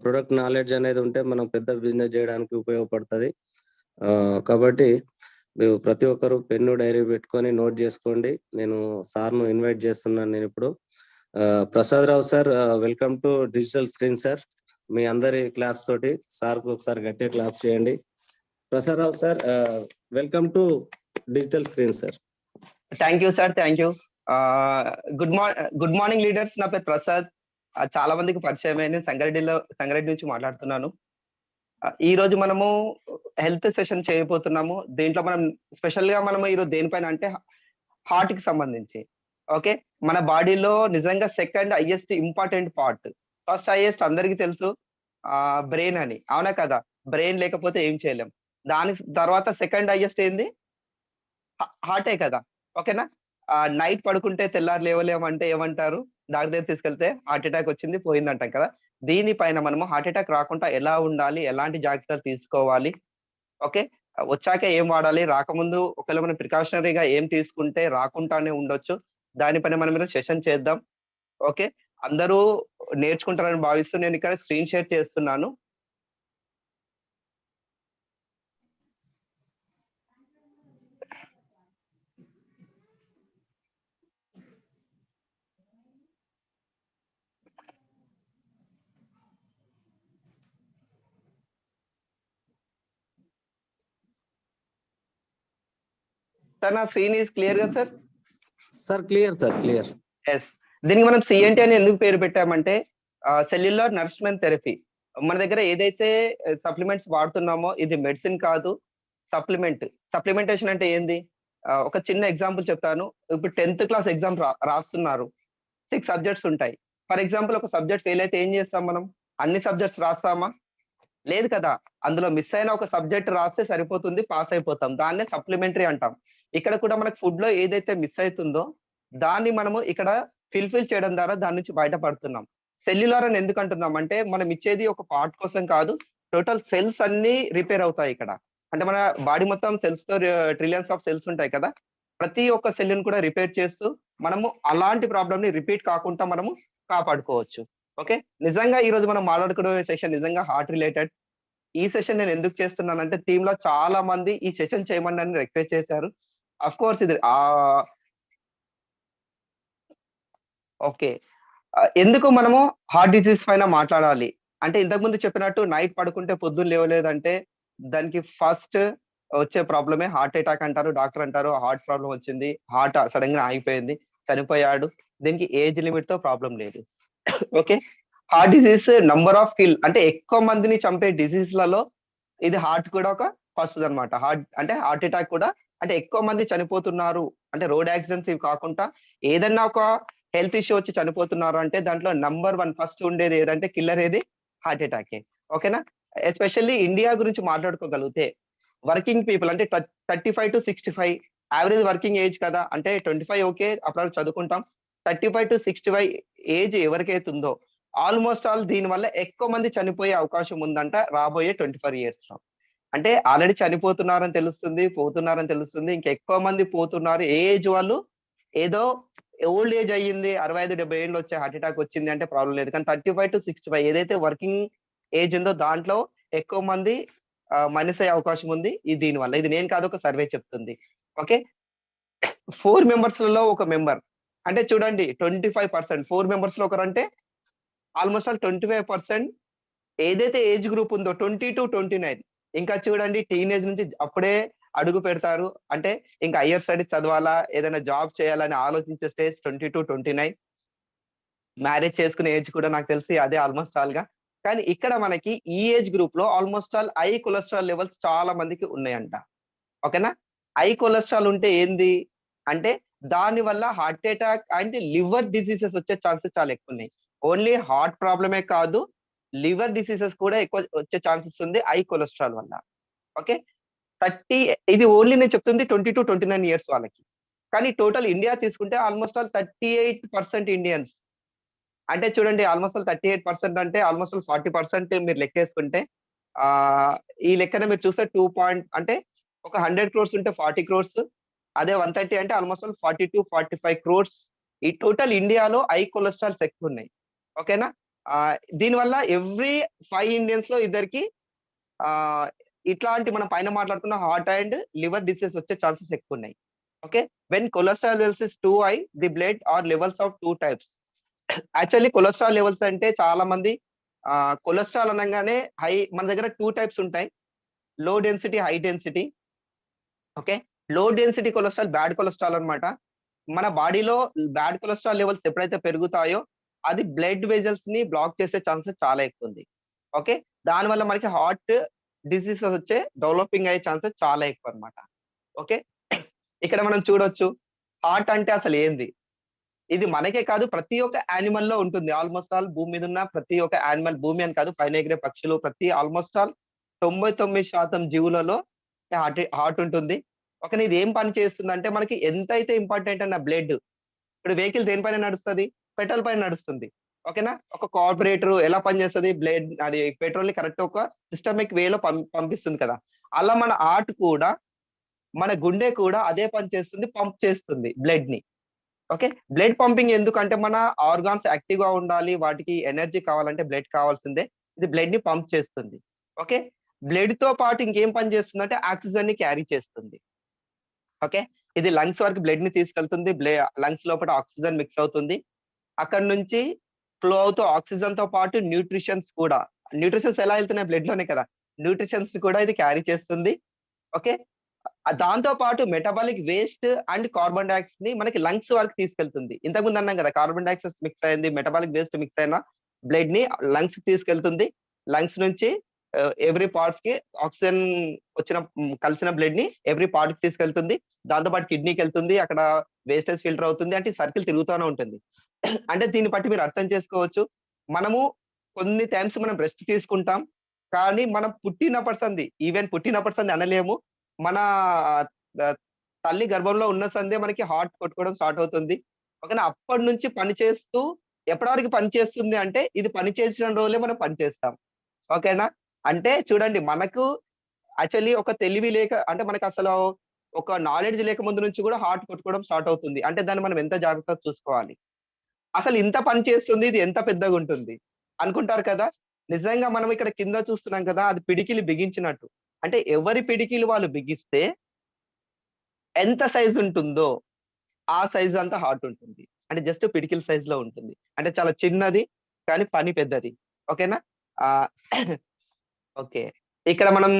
Product knowledge అనేది ఉంటే మనం పెద్ద బిజినెస్ చేయడానికి ఉపయోగపడుతుంది. కాబట్టి మీరు ప్రతి ఒక్కరు పెన్ను డైరీ పెట్టుకొని నోట్ చేసుకోండి. నేను సార్ను ఇన్వైట్ చేస్తున్నాను నేను ఇప్పుడు. Prasad Rao sir, welcome to digital screen sir. మీ అందరి క్లాప్స్ తోటి సార్కు ఒకసారి గట్టిగా క్లాప్స్ చేయండి. Prasad Rao sir, welcome to digital screen sir. Thank you sir, thank you. Good morning leaders. నా పేరు ప్రసాద్. చాలా మందికి పరిచయమే. నేను సంగారెడ్డి నుంచి మాట్లాడుతున్నాను. ఈ రోజు మనము హెల్త్ సెషన్ చేయబోతున్నాము. దీంట్లో మనం స్పెషల్ గా మనము ఈరోజు దేనిపైన అంటే హార్ట్ కి సంబంధించి. ఓకే, మన బాడీలో నిజంగా second highest important part. First highest అందరికీ తెలుసు బ్రెయిన్ అని, అవునా కదా? బ్రెయిన్ లేకపోతే ఏం చేయలేం. దాని తర్వాత సెకండ్ హైయెస్ట్ ఏంది? హార్టే కదా. ఓకేనా? నైట్ పడుకుంటే తెల్లారు లేవలేమంటే ఏమంటారు? డాక్టర్ దగ్గర తీసుకెళ్తే హార్ట్ అటాక్ వచ్చింది పోయిందంటాం కదా. దీనిపైన మనము హార్ట్ అటాక్ రాకుండా ఎలా ఉండాలి, ఎలాంటి జాగ్రత్తలు తీసుకోవాలి, ఓకే, వచ్చాక ఏం వాడాలి, రాకముందు ఒకవేళ మనం ప్రికాషనరీగా ఏం తీసుకుంటే రాకుండానే ఉండొచ్చు, దానిపైన మనం ఈరోజు సెషన్ చేద్దాం. ఓకే, అందరూ నేర్చుకుంటారని భావిస్తూ నేను ఇక్కడ స్క్రీన్ షేర్ చేస్తున్నాను. సార్, నా స్క్రీన్ ఈజ్ క్లియర్ గా sir? Sir clear sir, clear. Yes. దీనికి మనం సిఎన్టీ అని ఎందుకు పేరు పెట్టామంటే సెల్యులార్ నరిష్మెంట్ థెరపీ. మన దగ్గర ఏదైతే సప్లిమెంట్స్ వాడుతున్నామో ఇది మెడిసిన్ కాదు, సప్లిమెంట్. సప్లిమెంటేషన్ అంటే ఏంది? ఒక చిన్న ఎగ్జాంపుల్ చెప్తాను. ఇప్పుడు 10th క్లాస్ ఎగ్జామ్ రాస్తున్నారు. 6 సబ్జెక్ట్స్ ఉంటాయి. ఫర్ ఎగ్జాంపుల్ ఒక సబ్జెక్ట్ ఫెయిల్ అయితే ఏం చేస్తాం మనం? అన్ని సబ్జెక్ట్స్ రాస్తామా? లేదు కదా. అందులో మిస్ అయిన ఒక సబ్జెక్ట్ రాస్తే సరిపోతుంది, పాస్ అయిపోతాం. దాన్నే సప్లిమెంటరీ అంటాం. ఇక్కడ కూడా మనకు ఫుడ్ లో ఏదైతే మిస్ అవుతుందో దాన్ని మనము ఇక్కడ ఫిల్ చేయడం ద్వారా దాని నుంచి బయటపడుతున్నాం. సెల్యులార్ అని ఎందుకు అంటున్నాం అంటే మనం ఇచ్చేది ఒక పార్ట్ కోసం కాదు, టోటల్ సెల్స్ అన్ని రిపేర్ అవుతాయి ఇక్కడ. అంటే మన బాడీ మొత్తం సెల్స్ తో ట్రిలియన్స్ ఆఫ్ సెల్స్ ఉంటాయి కదా. ప్రతి ఒక్క సెల్ ని కూడా రిపేర్ చేస్తూ మనము అలాంటి ప్రాబ్లమ్ ని రిపీట్ కాకుండా మనము కాపాడుకోవచ్చు. ఓకే, నిజంగా ఈ రోజు మనం మాట్లాడుకునే సెషన్ నిజంగా హార్ట్ రిలేటెడ్. ఈ సెషన్ నేను ఎందుకు చేస్తున్నానంటే టీమ్ లో చాలా మంది ఈ సెషన్ చేయమని నన్ను రిక్వెస్ట్ చేశారు. అఫ్ కోర్స్ ఇది ఓకే, ఎందుకు మనము హార్ట్ డిసీజ్ పైన మాట్లాడాలి అంటే ఇంతకు ముందు చెప్పినట్టు నైట్ పడుకుంటే పొద్దున్న లేవలేదంటే దానికి ఫస్ట్ వచ్చే ప్రాబ్లమే హార్ట్ అటాక్ అంటారు. డాక్టర్ అంటారు హార్ట్ ప్రాబ్లం వచ్చింది, హార్ట్ సడన్ గా ఆగిపోయింది, చనిపోయాడు. దీనికి ఏజ్ లిమిట్ తో ప్రాబ్లం లేదు. Okay, heart disease number of kill అంటే ఎక్కువ మందిని చంపే డిసీజ్ లలో ఇది హార్ట్ కూడా ఒక ఫస్ట్ అనమాట. హార్ట్ అటాక్ కూడా అంటే ఎక్కువ మంది చనిపోతున్నారు అంటే రోడ్ యాక్సిడెంట్స్ ఇవి కాకుండా ఏదన్నా ఒక హెల్త్ ఇష్యూ వచ్చి చనిపోతున్నారు అంటే దాంట్లో నంబర్ 1 ఫస్ట్ ఉండేది ఏదంటే కిల్లర్ ఏది? హార్ట్ అటాకే. ఓకేనా? ఎస్పెషల్లీ ఇండియా గురించి మాట్లాడుకోగలిగితే వర్కింగ్ పీపుల్ అంటే 35 to 65 యావరేజ్ వర్కింగ్ ఏజ్ కదా. అంటే 25 ఓకే, అప్పుడు చదువుకుంటాం. 35 to 65 ఏజ్ ఎవరికైతే ఉందో ఆల్మోస్ట్ ఆల్ దీని వల్ల ఎక్కువ మంది చనిపోయే అవకాశం ఉందంట రాబోయే 24 years లో. అంటే ఆల్రెడీ చనిపోతున్నారని తెలుస్తుంది, పోతున్నారని తెలుస్తుంది, ఇంకా ఎక్కువ మంది పోతున్నారు. ఏ ఏజ్ వాళ్ళు ఏదో ఓల్డ్ ఏజ్ అయ్యింది, 65-70 ఏళ్ళు వచ్చే హార్ట్ అటాక్ వచ్చింది అంటే ప్రాబ్లం లేదు. కానీ 35 to 65 ఏదైతే వర్కింగ్ ఏజ్ ఉందో దాంట్లో ఎక్కువ మంది మైనస్ అయ్యే అవకాశం ఉంది దీని వల్ల. ఇది నేను కాదు, ఒక సర్వే చెప్తుంది. ఓకే, 4 మెంబర్స్లలో ఒక మెంబర్ అంటే చూడండి 25%. 4 మెంబర్స్ లో ఒకరంటే ఆల్మోస్ట్ ఆల్ 25% ఏదైతే ఏజ్ గ్రూప్ ఉందో 20 to 29. ఇంకా చూడండి టీనేజ్ నుంచి అప్పుడే అడుగు పెడతారు. అంటే ఇంకా హైయర్ స్టడీస్ చదవాలా, ఏదైనా జాబ్ చేయాలని ఆలోచించే స్టేజ్ 20 to 29. మ్యారేజ్ చేసుకునే ఏజ్ కూడా నాకు తెలిసి అదే ఆల్మోస్ట్ ఆల్ గా. కానీ ఇక్కడ మనకి ఈ ఏజ్ గ్రూప్ లో almost all high cholesterol levels చాలా మందికి ఉన్నాయంట. ఓకేనా? హై కొలెస్ట్రాల్ ఉంటే ఏంది అంటే దాని వల్ల heart attack and liver diseases వచ్చే ఛాన్సెస్ చాలా ఎక్కువ ఉన్నాయి. ఓన్లీ హార్ట్ ప్రాబ్లమే కాదు, లివర్ డిసీజెస్ కూడా ఎక్కువ వచ్చే ఛాన్సెస్ ఉంది హై కొలెస్ట్రాల్ వల్ల. ఓకే, 30 ఇది ఓన్లీ నేను చెప్తుంది 20 to 29 years వాళ్ళకి. కానీ టోటల్ ఇండియా తీసుకుంటే ఆల్మోస్ట్ ఆల్ 38% ఇండియన్స్. అంటే చూడండి ఆల్మోస్ట్ ఆల్ 38% అంటే ఆల్మోస్ట్ ఆల్ 40% మీరు లెక్కేసుకుంటే ఈ లెక్కన మీరు చూస్తే 2 పాయింట్ అంటే ఒక 100 crores ఉంటే 40 crores, అదే 130 అంటే ఆల్మోస్ట్ ఆల్ 40 to 45 crores. ఈ టోటల్ ఇండియాలో హై కొలెస్ట్రాల్స్ ఎక్కువ ఉన్నాయి. ఓకేనా? దీనివల్ల ఎవ్రీ 5 ఇండియన్స్ లో ఇద్దరికి ఇట్లాంటి మనం పైన మాట్లాడుకున్న హార్ట్ అండ్ లివర్ డిసీజ్ వచ్చే ఛాన్సెస్ ఎక్కువ ఉన్నాయి. Okay, when cholesterol levels is too high the blood are levels of two types. Actually cholesterol levels అంటే చాలా మంది కొలెస్ట్రాల్ అనగానే హై, మన దగ్గర టూ టైప్స్ ఉంటాయి, low density, high density. Okay, low density cholesterol bad cholesterol అన్నమాట. మన బాడీలో బ్యాడ్ కొలెస్ట్రాల్ లెవెల్స్ ఎప్పుడైతే పెరుగుతాయో అది బ్లడ్ వెజల్స్ ని బ్లాక్ చేసే ఛాన్సెస్ చాలా ఎక్కువ ఉంది. ఓకే, దానివల్ల మనకి హార్ట్ డిసీజెస్ వచ్చే డెవలపింగ్ అయ్యే ఛాన్సెస్ చాలా ఎక్కువ అన్నమాట. ఓకే, ఇక్కడ మనం చూడొచ్చు హార్ట్ అంటే అసలు ఏంది. ఇది మనకే కాదు, ప్రతి ఒక్క యానిమల్ లో ఉంటుంది. ఆల్మోస్ట్ ఆల్ భూమి మీద ఉన్న ప్రతి ఒక్క యానిమల్, భూమి అని కాదు పైన ఎగిరే పక్షులు, ప్రతి ఆల్మోస్ట్ ఆల్ 99% జీవులలో హార్ట్ ఉంటుంది. ఓకే, ఇది ఏం పని చేస్తుందంటే మనకి ఎంతైతే ఇంపార్టెంట్ అన్న బ్లడ్, ఇప్పుడు వెహికల్ దేనిపైన నడుస్తది, పెట్రోల్ పైన నడుస్తుంది. ఓకేనా, ఒక కార్పొరేటర్ ఎలా పనిచేస్తది, బ్లడ్ అది పెట్రోల్ ని కరెక్ట్ ఒక సిస్టమిక్ వేలో పంపిస్తుంది కదా, అలా మన హార్ట్ కూడా, మన గుండె కూడా అదే పని చేస్తుంది, పంప్ చేస్తుంది బ్లడ్ ని. ఓకే, బ్లడ్ పంపింగ్ ఎందుకంటే మన ఆర్గాన్స్ యాక్టివ్ గా ఉండాలి, వాటికి ఎనర్జీ కావాలంటే బ్లడ్ కావాల్సిందే. ఇది బ్లడ్ ని పంప్ చేస్తుంది. ఓకే, బ్లడ్ తో పాటు ఇంకేం పని చేస్తుందంటే ఆక్సిజన్ ని క్యారీ చేస్తుంది. ఓకే, ఇది లంగ్స్ వరకు బ్లడ్ ని తీసుకెళ్తుంది, లంగ్స్ లోపల ఆక్సిజన్ మిక్స్ అవుతుంది, అక్కడ నుంచి ఫ్లో అవుతూ ఆక్సిజన్ తో పాటు న్యూట్రిషన్స్ కూడా, న్యూట్రిషన్స్ ఎలా వెళ్తున్నాయి బ్లడ్ లోనే కదా, న్యూట్రిషన్స్ కూడా ఇది క్యారీ చేస్తుంది. ఓకే, దాంతో పాటు metabolic waste and carbon dioxide ని మనకి లంగ్స్ వరకు తీసుకెళ్తుంది. ఇంతకుముందు అన్నాం కదా, కార్బన్ డైఆక్సైడ్ మిక్స్ అయింది, మెటబాలిక్ వేస్ట్ మిక్స్ అయిన బ్లడ్ ని లంగ్స్ కి తీసుకెళ్తుంది. లంగ్స్ నుంచి ఎవ్రీ పార్ట్స్ కి ఆక్సిజన్ వచ్చిన కలిసిన బ్లడ్ ని ఎవ్రీ పార్ట్ కి తీసుకెళ్తుంది. దాంతో పాటు కిడ్నీకి వెళ్తుంది, అక్కడ వేస్టేజ్ ఫిల్టర్ అవుతుంది, అంటే సర్కిల్ తిరుగుతూనే ఉంటుంది. అంటే దీన్ని బట్టి మీరు అర్థం చేసుకోవచ్చు, మనము కొన్ని టైమ్స్ మనం రెస్ట్ తీసుకుంటాం, కానీ మనం పుట్టినప్పటి సంది, ఈవెన్ పుట్టినప్పటి సంది అనలేము, మన తల్లి గర్భంలో ఉన్న సందే మనకి హార్ట్ కొట్టుకోవడం స్టార్ట్ అవుతుంది. ఓకేనా, అప్పటి నుంచి పని చేస్తూ ఎప్పటి వరకు పని చేస్తుంది అంటే ఇది పని చేసిన రోజులే మనం పని చేస్తాం. ఓకేనా, అంటే చూడండి మనకు యాక్చువల్లీ ఒక తెలివి లేక, అంటే మనకు అసలు ఒక నాలెడ్జ్ లేక ముందు నుంచి కూడా హార్ట్ కొట్టుకోవడం స్టార్ట్ అవుతుంది. అంటే దాన్ని మనం ఎంత జాగ్రత్తగా చూసుకోవాలి. అసలు ఇంత పని చేస్తుంది, ఇది ఎంత పెద్దగా ఉంటుంది అనుకుంటారు కదా. నిజంగా మనం ఇక్కడ కింద చూస్తున్నాం కదా, అది పిడికిలి బిగించినట్టు. అంటే ఎవరి పిడికిలు వాళ్ళు బిగిస్తే ఎంత సైజ్ ఉంటుందో ఆ సైజ్ అంతా హార్ట్ ఉంటుంది. అంటే జస్ట్ పిడికిల్ సైజ్ లో ఉంటుంది. అంటే చాలా చిన్నది కానీ పని పెద్దది. ఓకేనా. ఆహ్, ఓకే. ఇక్కడ మనం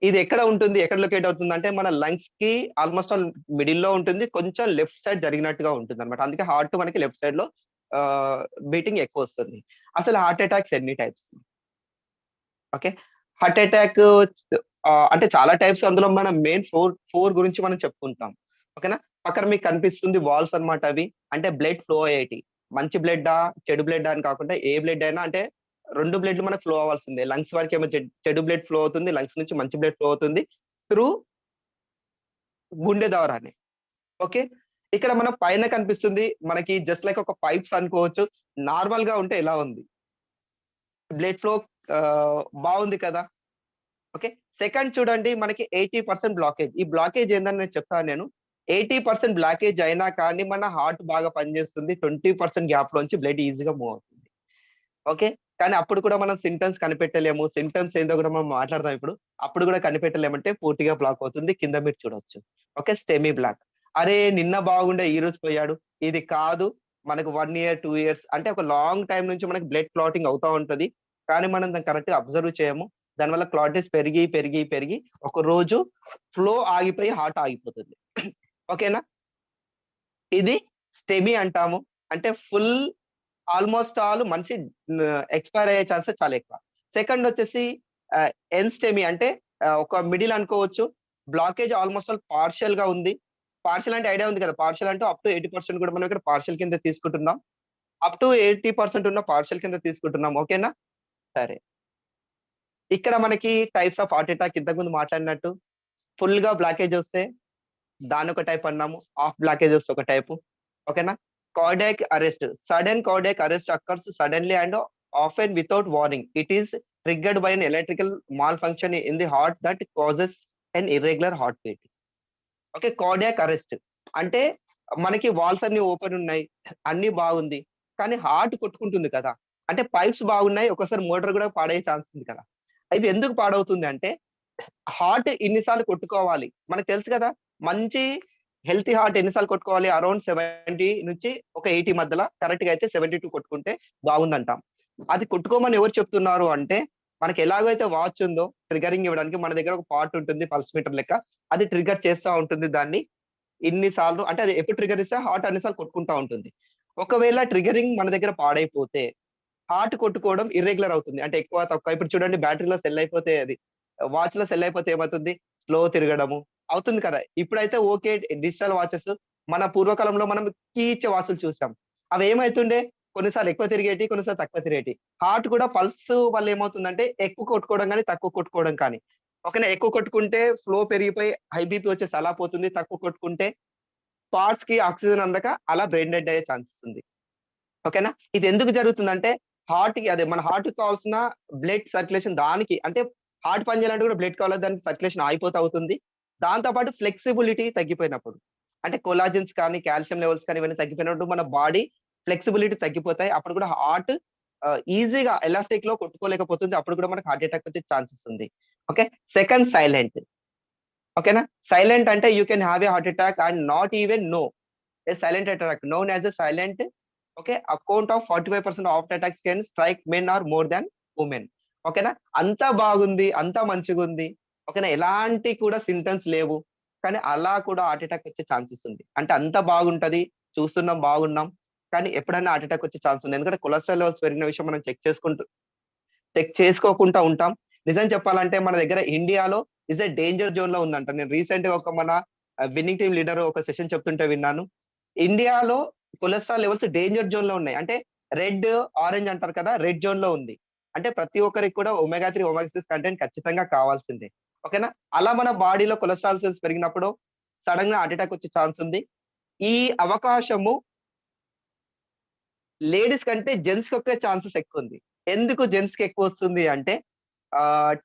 ఇది ఎక్కడ ఉంటుంది, ఎక్కడ లొకేట్ అవుతుంది అంటే మన లంగ్స్ కి ఆల్మోస్ట్ ఆల్ మిడిల్‌లో ఉంటుంది. కొంచెం లెఫ్ట్ సైడ్ జరిగినట్టుగా ఉంటుందన్నమాట. అందుకే హార్ట్ మనకి లెఫ్ట్ సైడ్‌లో ఆహ్, బీటింగ్ ఎక్కువొస్తుంది. అసలు హార్ట్ అటాక్స్ ఎన్ని టైప్స్? ఓకే. హార్ట్ అటాక్ అంటే చాలా టైప్స్, అందులో మనం మెయిన్ 4 గురించి మనం చెప్పుకుంటాం. ఓకేనా. పక్కన మీకు కనిపిస్తుంది వాల్స్ అన్నమాట అవి. అంటే బ్లడ్ ఫ్లో అయ్యేటియి. మంచి బ్లడ్డా, చెడు బ్లడ్డా అని కాకుండా ఏ బ్లడ్ అయినా, అంటే 2 బ్లడ్‌లు మనకు ఫ్లో అవ్వాల్సిందే. లంగ్స్ వరకేమో చెడు బ్లడ్ ఫ్లో అవుతుంది. లంగ్స్ నుంచి మంచి బ్లడ్ ఫ్లో అవుతుంది. త్రూ గుండె ద్వారానే. ఓకే. ఇక్కడ మనం పైన కనిపిస్తుంది మనకి జస్ట్ లైక్ ఒక పైప్స్ అనుకోవచ్చు. నార్మల్‌గా ఉంటే ఎలా ఉంది? బ్లడ్ ఫ్లో బావుంది కదా. ఓకే. సెకండ్ చూడండి మనకి 80% బ్లాకేజ్. ఈ బ్లాకేజ్ ఏందని నేను చెప్తాను నేను. 80% బ్లాకేజ్ అయినా కానీ మన హార్ట్ బాగా పనిచేస్తుంది. 20% గ్యాప్‌లోంచి బ్లడ్ ఈజీగా మూవ్ అవుతుంది. ఓకే. కానీ అప్పుడు కూడా మనం సింప్టమ్స్ కనిపెట్టలేము. సింప్టమ్స్ ఏందో కూడా మనం మాట్లాడదాం ఇప్పుడు. అప్పుడు కూడా కనిపెట్టలేమంటే పూర్తిగా బ్లాక్ అవుతుంది. కింద మీరు చూడొచ్చు. ఓకే. STEMI block. అరే! నిన్న బాగుండే ఈరోజు పోయాడు. ఇది కాదు. మనకు 1 ఇయర్, 2 ఇయర్స్ అంటే ఒక లాంగ్ టైమ్ నుంచి మనకి బ్లడ్ క్లాటింగ్ అవుతా ఉంటది. కానీ మనం దాన్ని కరెక్ట్‌గా అబ్జర్వ్ చేయము. దానివల్ల క్లాటెస్ పెరిగి, పెరిగి, పెరిగి ఒక రోజు ఫ్లో ఆగిపోయి హార్ట్ ఆగిపోతుంది. ఓకేనా? ఇది స్టెమీ అంటాము. అంటే ఫుల్ ఆల్‌మోస్ట్ ఆల్ మనిషి ఎక్స్‌పైర్ అయ్యే ఛాన్సెస్ చాలా ఎక్కువ. సెకండ్ వచ్చేసి ఎన్‌స్టెమీ అంటే ఒక మిడిల్ అనుకోవచ్చు. బ్లాకేజ్ ఆల్‌మోస్ట్ ఆల్ పార్షియల్‌గా ఉంది. పార్షియల్ అంటే ఐడియా ఉంది కదా. పార్షియల్ అంటే అప్ టు 80% కూడా మనం ఇక్కడ పార్షియల్ కింద తీసుకుంటున్నాం. అప్ టు 80% ఉన్న పార్షియల్ కింద తీసుకుంటున్నాం. ఓకేనా? సరే. ఇక్కడ మనకి టైప్స్ ఆఫ్ హార్ట్ అటాక్ ఇంతకుముందు మాట్లాడినట్టు ఫుల్‌గా బ్లాకేజ్ వస్తే దాన్నొక టైప్ అన్నాము. హాఫ్ బ్లాకేజ్ వస్తే ఒక టైపు. ఓకేనా? Cardiac arrest. Sudden cardiac arrest occurs suddenly and often without warning. It is triggered by an electrical malfunction in the heart that causes an irregular heart beat. Okay. Cardiac arrest అంటే మనకి walls అన్నీ open ఉన్నాయి. అన్నీ బాగుంది. కానీ heart కొట్టుకుంటుంది కదా. అంటే పైప్స్ బాగున్నాయి. ఒక్కోసారి మోటార్ కూడా పాడయ్యే ఛాన్స్ ఉంది కదా! అయితే ఎందుకు పాడవుతుంది అంటే హార్ట్ ఇన్ని సార్లు కొట్టుకోవాలి. మనకు తెలుసు కదా! మంచి హెల్తీ హార్ట్ ఎన్ని సార్లు కొట్టుకోవాలి? అరౌండ్ 70 నుంచి ఒక 80 మధ్యల కరెక్ట్‌గా అయితే 72 కొట్టుకుంటే బాగుందంటాం. అది కొట్టుకోమని ఎవరు చెప్తున్నారు అంటే, మనకి ఎలాగైతే వాచ్ ఉందో ట్రిగ్గరింగ్ ఇవ్వడానికి మన దగ్గర ఒక పార్ట్ ఉంటుంది పల్స్ మీటర్ లెక్క. అది ట్రిగ్గర్ చేస్తా ఉంటుంది దాన్ని. ఇన్ని సార్లు అంటే అది ఎప్పుడు ట్రిగ్గర్ ఇస్తే హార్ట్ అన్ని సార్లు కొట్టుకుంటా ఉంటుంది. ఒకవేళ ట్రిగ్గరింగ్ మన దగ్గర పాడైపోతే హార్ట్ కొట్టుకోవడం ఇర్రెగ్యులర్ అవుతుంది. అంటే ఎక్కువ, తక్కువ. ఇప్పుడు చూడండి బ్యాటరీలో సెల్ అయిపోతే అది వాచ్‌లో సెల్ అయిపోతే ఏమవుతుంది? స్లో తిరగడము అవుతుంది కదా! ఇప్పుడైతే ఓకే డిజిటల్ వాచెస్ మన పూర్వకాలంలో మనం కీ ఇచ్చే వాచులు చూసాం. అవేమైతుండే కొన్నిసార్లు ఎక్కువ తిరిగేటియి, కొన్నిసార్లు తక్కువ తిరిగేటియి. హార్ట్ కూడా పల్స్ వల్ల ఏమవుతుందంటే ఎక్కువ కొట్టుకోవడం గాని, తక్కువ కొట్టుకోవడం కానీ. ఓకేనా? ఎక్కువ కొట్టుకుంటే ఫ్లో పెరిగిపోయి హై బీపీ వచ్చేసి అలా పోతుంది. తక్కువ కొట్టుకుంటే పార్ట్స్‌కి ఆక్సిజన్ అందక అలా బ్రెయిన్ డెడ్ అయ్యే ఛాన్సెస్ ఉంది. ఓకేనా? ఇది ఎందుకు జరుగుతుందంటే హార్ట్‌కి అదే మన హార్ట్‌కి కావాల్సిన బ్లడ్ సర్క్యులేషన్ దానికి అంటే హార్ట్ పని చేయాలంటే కూడా బ్లడ్ కావాలి. దానికి సర్క్యులేషన్ ఆగిపోతా అవుతుంది. దాంతో పాటు ఫ్లెక్సిబిలిటీ తగ్గిపోయినప్పుడు. అంటే కొలాజన్స్ కానీ, కాల్షియం లెవెల్స్ కానీ ఇవన్నీ తగ్గిపోయినప్పుడు మన బాడీ ఫ్లెక్సిబిలిటీ తగ్గిపోతాయి. అప్పుడు కూడా హార్ట్ ఈజీగా ఎలాస్టిక్‌లో కొట్టుకోలేకపోతుంది. అప్పుడు కూడా మనకు హార్ట్ అటాక్ వచ్చే ఛాన్సెస్ ఉంది. ఓకే. Second silent. ఓకేనా? సైలెంట్ అంటే you can have a heart attack and not even know. A silent attack known as a silent okay account of 45% of attacks can strike men or more than women. ఓకేనా? అంతా బాగుంది. అంతా మంచిగుంది. ఓకేనా? ఎలాంటి కూడా సింప్టమ్స్ లేవు. కానీ అలా కూడా హార్ట్ అటాక్ వచ్చే ఛాన్సెస్ ఉంది. అంటే అంతా బాగుంటది. చూస్తున్నాం బాగున్నాం. కానీ ఎప్పుడైనా హార్ట్ అటాక్ వచ్చే ఛాన్స్ ఉంది. ఎందుకంటే కొలెస్ట్రాల్ లెవెల్స్ పెరిగిన విషయం మనం చెక్ చేసుకోకుండా ఉంటాం. నిజం చెప్పాలంటే మన దగ్గర ఇండియాలో ఈస్ ఎ డేంజర్ జోన్‌లో ఉందంట. నేను రీసెంట్‌గా ఒక మన విన్నింగ్ టీమ్ లీడర్ ఒక సెషన్ చెప్తుంటే విన్నాను. ఇండియాలో కొలెస్ట్రాల్ లెవెల్స్ డేంజర్ జోన్‌లో ఉన్నాయి. అంటే రెడ్, ఆరెంజ్ అంటారు కదా! రెడ్ జోన్‌లో ఉంది. అంటే ప్రతి ఒక్కరికి కూడా ఒమేగా 3, ఒమేగా 6 కంటెంట్ ఖచ్చితంగా కావాల్సిందే. ఓకేనా? అలా మన బాడీలో కొలెస్ట్రాల్ సెల్స్ పెరిగినప్పుడు సడెన్‌గా హార్ట్ అటాక్ వచ్చే ఛాన్స్ ఉంది. ఈ అవకాశము లేడీస్ కంటే జెంట్స్‌కొచ్చే ఛాన్సెస్ ఎక్కువుంది. ఎందుకు జెంట్స్‌కి ఎక్కువొస్తుంది అంటే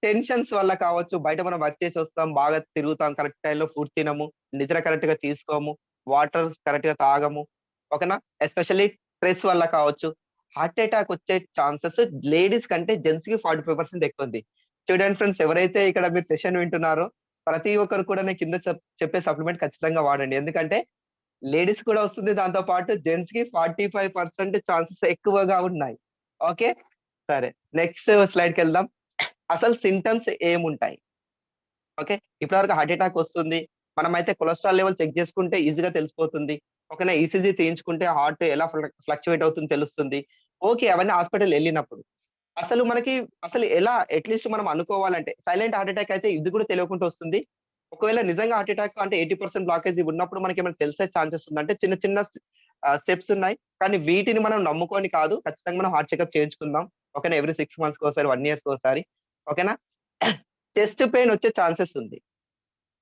టెన్షన్స్ వల్ల కావచ్చు, బయట మనం వర్క్ చేసొస్తాం, బాగా తిరుగుతాం, కరెక్ట్ టైమ్‌లో ఫుడ్ తినము, నిద్ర కరెక్ట్‌గా తీసుకోము, వాటర్ కరెక్ట్‌గా తాగము. ఓకేనా? ఎస్పెషల్లీ స్ట్రెస్ వల్ల కావచ్చు. హార్ట్ అటాక్ వచ్చే ఛాన్సెస్ లేడీస్ కంటే జెంట్స్‌కి 45% ఎక్కువుంది. చూడండి ఫ్రెండ్స్, ఎవరైతే ఇక్కడ మీరు సెషన్ వింటున్నారో ప్రతి ఒక్కరు కూడా నేను కింద చెప్పే సప్లిమెంట్ ఖచ్చితంగా వాడండి. ఎందుకంటే లేడీస్ కూడా వస్తుంది. దాంతో పాటు జెంట్స్‌కి 45% ఛాన్సెస్ ఎక్కువగా ఉన్నాయి. ఓకే. సరే. నెక్స్ట్ స్లైడ్‌కెళ్దాం. అసలు సింప్టమ్స్ ఏముంటాయి? ఓకే. ఇప్పటివరకు హార్ట్ అటాక్ వస్తుంది. మనమైతే కొలెస్ట్రాల్ లెవెల్ చెక్ చేసుకుంటే ఈజీగా తెలిసిపోతుంది. ఓకేనా? ఈసీజీ తీయించుకుంటే హార్ట్ ఎలా ఫ్లక్చుయేట్ అవుతుందో తెలుస్తుంది. ఓకే. అవన్నీ హాస్పిటల్ ఎళ్ళినప్పుడు. అసలు మనకి అసలు ఎలా అట్‌లీస్ట్ మనం అనుకోవాలంటే సైలెంట్ హార్ట్ అటాక్ అయితే ఇది కూడా తెలియకుండా వస్తుంది. ఒకవేళ నిజంగా హార్ట్ అటాక్ అంటే 80% బ్లాకేజ్ ఇవి ఉన్నప్పుడు మనకేమైనా తెలిసే ఛాన్సెస్ ఉందా? అంటే చిన్న చిన్న స్టెప్స్ ఉన్నాయి. కానీ వీటిని మనం నమ్ముకొని కాదు. ఖచ్చితంగా మనం హార్ట్ చెకప్ చేయించుకుందాం. ఓకేనా? ఎవ్రీ 6 మంత్స్‌కోసారి, 1 ఇయర్స్‌కోసారి. ఓకేనా? చెస్ట్ పెయిన్ వచ్చే ఛాన్సెస్ ఉంది.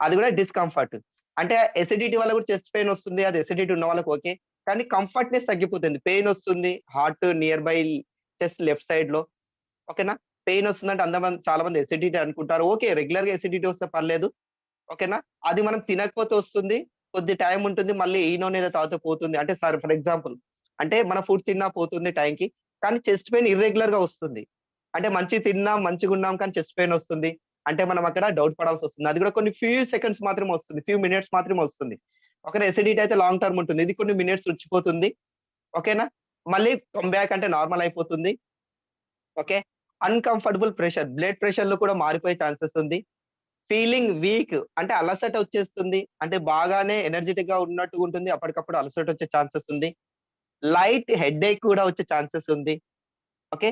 అది కూడా డిస్కంఫర్ట్. అంటే అసిడిటీ వల్ల కూడా చెస్ట్ పెయిన్ వస్తుంది. అది అసిడిటీ ఉన్న వాళ్ళకి ఓకే. కానీ కంఫర్ట్‌నెస్ తగ్గిపోతుంది. పెయిన్ వస్తుంది. Heart near by chest left సైడ్‌లో. ఓకేనా? పెయిన్ వస్తుందంటే చాలా మంది అసిడిటీ అనుకుంటారు. ఓకే. రెగ్యులర్‌గా అసిడిటీ వస్తే పర్లేదు. ఓకేనా? అది మనం తినకపోతే వస్తుంది. కొద్ది టైమ్ ఉంటుంది. మళ్ళీ ఈనో ఏదో తాగితే పోతుంది. అంటే ఫర్ ఎగ్జాంపుల్ అంటే మన ఫుడ్ తిన్నా పోతుంది టైంకి. కానీ చెస్ట్ పెయిన్ ఇర్రెగ్యులర్‌గా వస్తుంది. అంటే మంచిగా తిన్నాం, మంచిగున్నాం కానీ చెస్ట్ పెయిన్ వస్తుంది. అంటే మనం అక్కడ డౌట్ పడాల్సొస్తుంది. అది కూడా కొన్ని ఫ్యూ సెకండ్స్ మాత్రమే వస్తుంది. ఫ్యూ మినిట్స్ మాత్రమే వస్తుంది. ఓకేనా? అసిడిటీ అయితే లాంగ్ టర్మ్ ఉంటుంది. ఇది కొన్ని మినిట్స్ వచ్చిపోతుంది. ఓకేనా? మళ్ళీ కమ్ బ్యాక్ అంటే నార్మల్ అయిపోతుంది. ఓకే. అన్‌కంఫర్టబుల్ ప్రెషర్, బ్లడ్ ప్రెషర్‌లో కూడా మారిపోయే ఛాన్సెస్ ఉంది. ఫీలింగ్ వీక్ అంటే అలసట వచ్చేస్తుంది. అంటే బాగానే ఎనర్జిటిక్‌గా ఉన్నట్టుగా ఉంటుంది. అప్పటికప్పుడు అలసట వచ్చే ఛాన్సెస్ ఉంది. లైట్ హెడేక్ కూడా వచ్చే ఛాన్సెస్ ఉంది. Okay.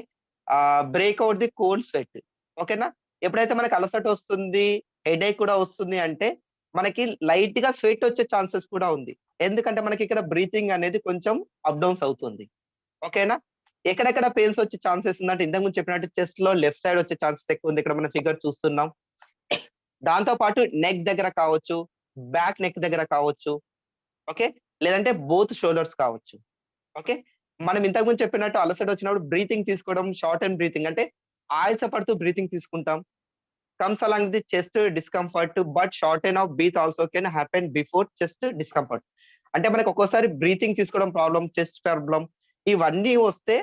Break out the cold sweat. ఓకేనా? ఎప్పుడైతే మనకు అలసట వస్తుంది, హెడేక్ కూడా వస్తుంది అంటే మనకి లైట్‌గా స్వెట్ వచ్చే ఛాన్సెస్ కూడా ఉంది. ఎందుకంటే మనకి ఇక్కడ బ్రీతింగ్ అనేది కొంచెం అప్ డౌన్స్ అవుతుంది. ఓకేనా? ఎక్కడెక్కడ పెయిన్స్ వచ్చే ఛాన్సెస్ ఉందంటే ఇంతకు ముందు చెప్పినట్టు చెస్ట్‌లో లెఫ్ట్ సైడ్ వచ్చే ఛాన్సెస్ ఎక్కువుంది. ఇక్కడ మనం ఫిగర్ చూస్తున్నాం. దాంతో పాటు నెక్ దగ్గర కావచ్చు, బ్యాక్ నెక్ దగ్గర కావచ్చు. ఓకే. లేదంటే బోత్ షోల్డర్స్ కావచ్చు. ఓకే. మనం ఇంతకు ముందు చెప్పినట్టు అలసట వచ్చినప్పుడు బ్రీతింగ్ తీసుకోవడం షార్ట్ అండ్ బ్రీతింగ్ అంటే ఆయాస పడుతూ బ్రీతింగ్ తీసుకుంటాం. Comes along the chest discomfort but shorten of breath also can happen before chest discomfort. అంటే మనకు ఒక్కోసారి బ్రీతింగ్ తీసుకోవడం ప్రాబ్లమ్, చెస్ట్ ప్రాబ్లమ్ ఇవన్నీ వస్తే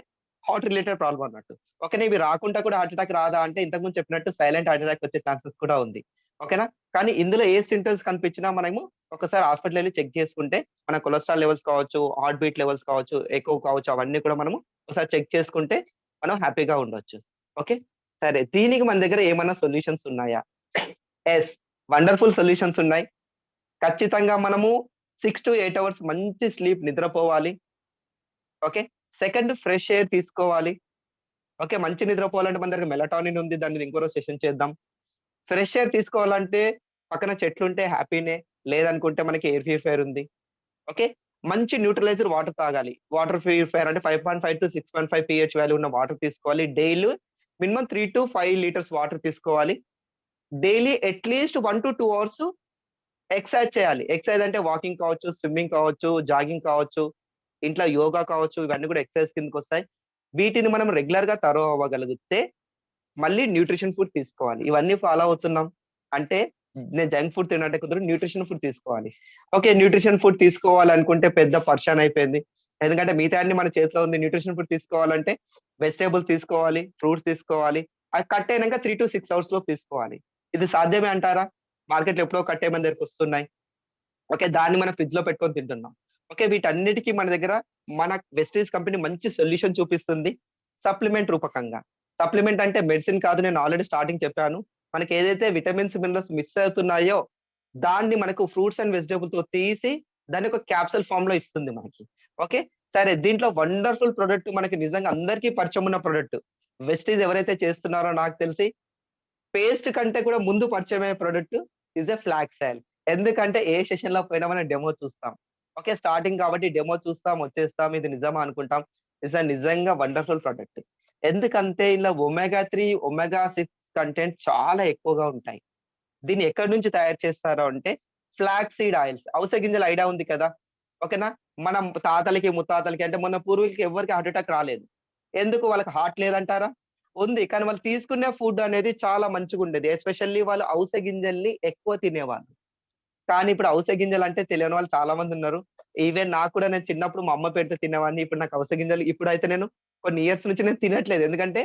హార్ట్ రిలేటెడ్ ప్రాబ్లమ్ అన్నట్టు. ఓకేనా? ఇవి రాకుండా కూడా హార్ట్ అటాక్ రాదా అంటే ఇంతకుముందు చెప్పినట్టు సైలెంట్ హార్ట్ అటాక్ వచ్చే ఛాన్సెస్ కూడా ఉంది. ఓకేనా? కానీ ఇందులో ఏ సింప్టమ్స్ కనిపించినా మనము ఒకసారి హాస్పిటల్ ఎళ్లి చెక్ చేసుకుంటే మన కొలెస్ట్రాల్ లెవెల్స్ కావచ్చు, హార్ట్ బీట్ లెవెల్స్ కావచ్చు, ఎక్కువ కావచ్చు అవన్నీ కూడా మనము ఒకసారి చెక్ చేసుకుంటే మనం హ్యాపీగా ఉండొచ్చు. ఓకే. సరే దీనికి మన దగ్గర ఏమన్నా సొల్యూషన్స్ ఉన్నాయా? యెస్. వండర్‌ఫుల్ సొల్యూషన్స్ ఉన్నాయి. ఖచ్చితంగా మనము 6-8 అవర్స్ మంచి స్లీప్ నిద్రపోవాలి. ఓకే. సెకండ్ ఫ్రెష్ ఎయిర్ తీసుకోవాలి. ఓకే. మంచి నిద్రపోవాలంటే మన దగ్గర మెలటానిన్ ఉంది. దాని మీద ఇంకో రోజు సెషన్ చేద్దాం. ఫ్రెష్ ఎయిర్ తీసుకోవాలంటే పక్కన చెట్లుంటే హ్యాపీనే. లేదనుకుంటే మనకి ఎయిర్ ప్యూరిఫైయర్ ఉంది. ఓకే. మంచి న్యూట్రలైజర్ వాటర్ తాగాలి. వాటర్ ప్యూరిఫైయర్ అంటే 5.5-6.5 పీహెచ్ వాల్యూ ఉన్న వాటర్ తీసుకోవాలి. డైలీ మినిమమ్ 3-5 లీటర్స్ వాటర్ తీసుకోవాలి. డైలీ అట్‌లీస్ట్ 1-2 అవర్స్ ఎక్సర్సైజ్ చేయాలి. ఎక్సర్సైజ్ అంటే వాకింగ్ కావచ్చు, స్విమ్మింగ్ కావచ్చు, జాగింగ్ కావచ్చు, ఇంట్లో యోగా కావచ్చు, ఇవన్నీ కూడా ఎక్సర్సైజ్ కిందకొస్తాయి. వీటిని మనం రెగ్యులర్‌గా అవ్వగలిగితే మళ్ళీ న్యూట్రిషన్ ఫుడ్ తీసుకోవాలి. ఇవన్నీ ఫాలో అవుతున్నాం. అంటే నేను జంక్ ఫుడ్ తినంటే కుదరదు. న్యూట్రిషన్ ఫుడ్ తీసుకోవాలి. ఓకే. న్యూట్రిషన్ ఫుడ్ తీసుకోవాలనుకుంటే పెద్ద పరేషాన్ అయిపోయింది. ఎందుకంటే మిగతా అన్ని మన చేతిలో ఉంది. న్యూట్రిషన్ ఫుడ్ తీసుకోవాలంటే వెజిటబుల్స్ తీసుకోవాలి, ఫ్రూట్స్ తీసుకోవాలి. అది కట్ అయినంక 3-6 అవర్స్ లోపు తీసుకోవాలి. ఇది సాధ్యమే అంటారా? మార్కెట్‌లో ఎప్పుడో కట్ అయ్యి మన దగ్గరకొస్తున్నాయి. ఓకే. దాన్ని మనం ఫ్రిడ్జ్‌లో పెట్టుకొని తింటున్నాం. ఓకే. వీటన్నిటికి మన దగ్గర మన వెస్టీజ్ కంపెనీ మంచి సొల్యూషన్ చూపిస్తుంది. సప్లిమెంట్ రూపకంగా. సప్లిమెంట్ అంటే మెడిసిన్ కాదు. నేను ఆల్రెడీ స్టార్టింగ్ చెప్పాను. మనకి ఏదైతే విటమిన్స్, మినరల్స్ మిస్ అవుతున్నాయో దాన్ని మనకు ఫ్రూట్స్ అండ్ వెజిటబుల్‌తో తీసి దాన్ని ఒక క్యాప్సూల్ ఫార్మ్‌లో ఇస్తుంది మనకి. ఓకే. సరే దీంట్లో వండర్‌ఫుల్ ప్రొడక్ట్ మనకి నిజంగా అందరికీ పరిచయం ఉన్న ప్రొడక్ట్. వెస్టీజ్ ఎవరైతే చేస్తున్నారో నాకు తెలిసి పేస్ట్ కంటే కూడా ముందు పరిచయమయ్యే product is a flax oil. ఎందుకంటే ఏ సెషన్‌లో పోయినా మనం డెమో చూస్తాం. ఓకే. స్టార్టింగ్ కాబట్టి డెమో చూస్తాం, వచ్చేస్తాం. ఇది నిజమా అనుకుంటాం. నిజంగా వండర్‌ఫుల్ ప్రొడక్ట్. ఎందుకంటే ఇలా ఒమేగా 3, ఒమేగా 6 కంటెంట్ చాలా ఎక్కువగా ఉంటాయి. దీన్ని ఎక్కడి నుంచి తయారు చేస్తారో అంటే ఫ్లాక్స్ సీడ్ ఆయిల్స్. అవిసె గింజల ఐడియా ఉంది కదా! ఓకేనా? మనం తాతలకి, ముత్తాతలకి అంటే మన పూర్వీకులకి ఎవ్వరికీ హార్ట్ అటాక్ రాలేదు. ఎందుకు వాళ్ళకి హార్ట్ లేదంటారా? ఉంది. కానీ వాళ్ళు తీసుకునే ఫుడ్ అనేది చాలా మంచిగుండేది. ఎస్పెషల్లీ వాళ్ళు అవిసె గింజల్ని ఎక్కువ తినేవాళ్ళు. కానీ ఇప్పుడు అవిసె గింజలంటే తెలియని వాళ్ళు చాలా మందున్నారు. ఈవెన్ నాకు కూడా నేను చిన్నప్పుడు మా అమ్మ పెడితే తినేవాడిని. ఇప్పుడు నాకు అవిసె గింజలు ఇప్పుడైతే నేను కొన్ని ఇయర్స్ నుంచి నేను తినట్లేదు. ఎందుకంటే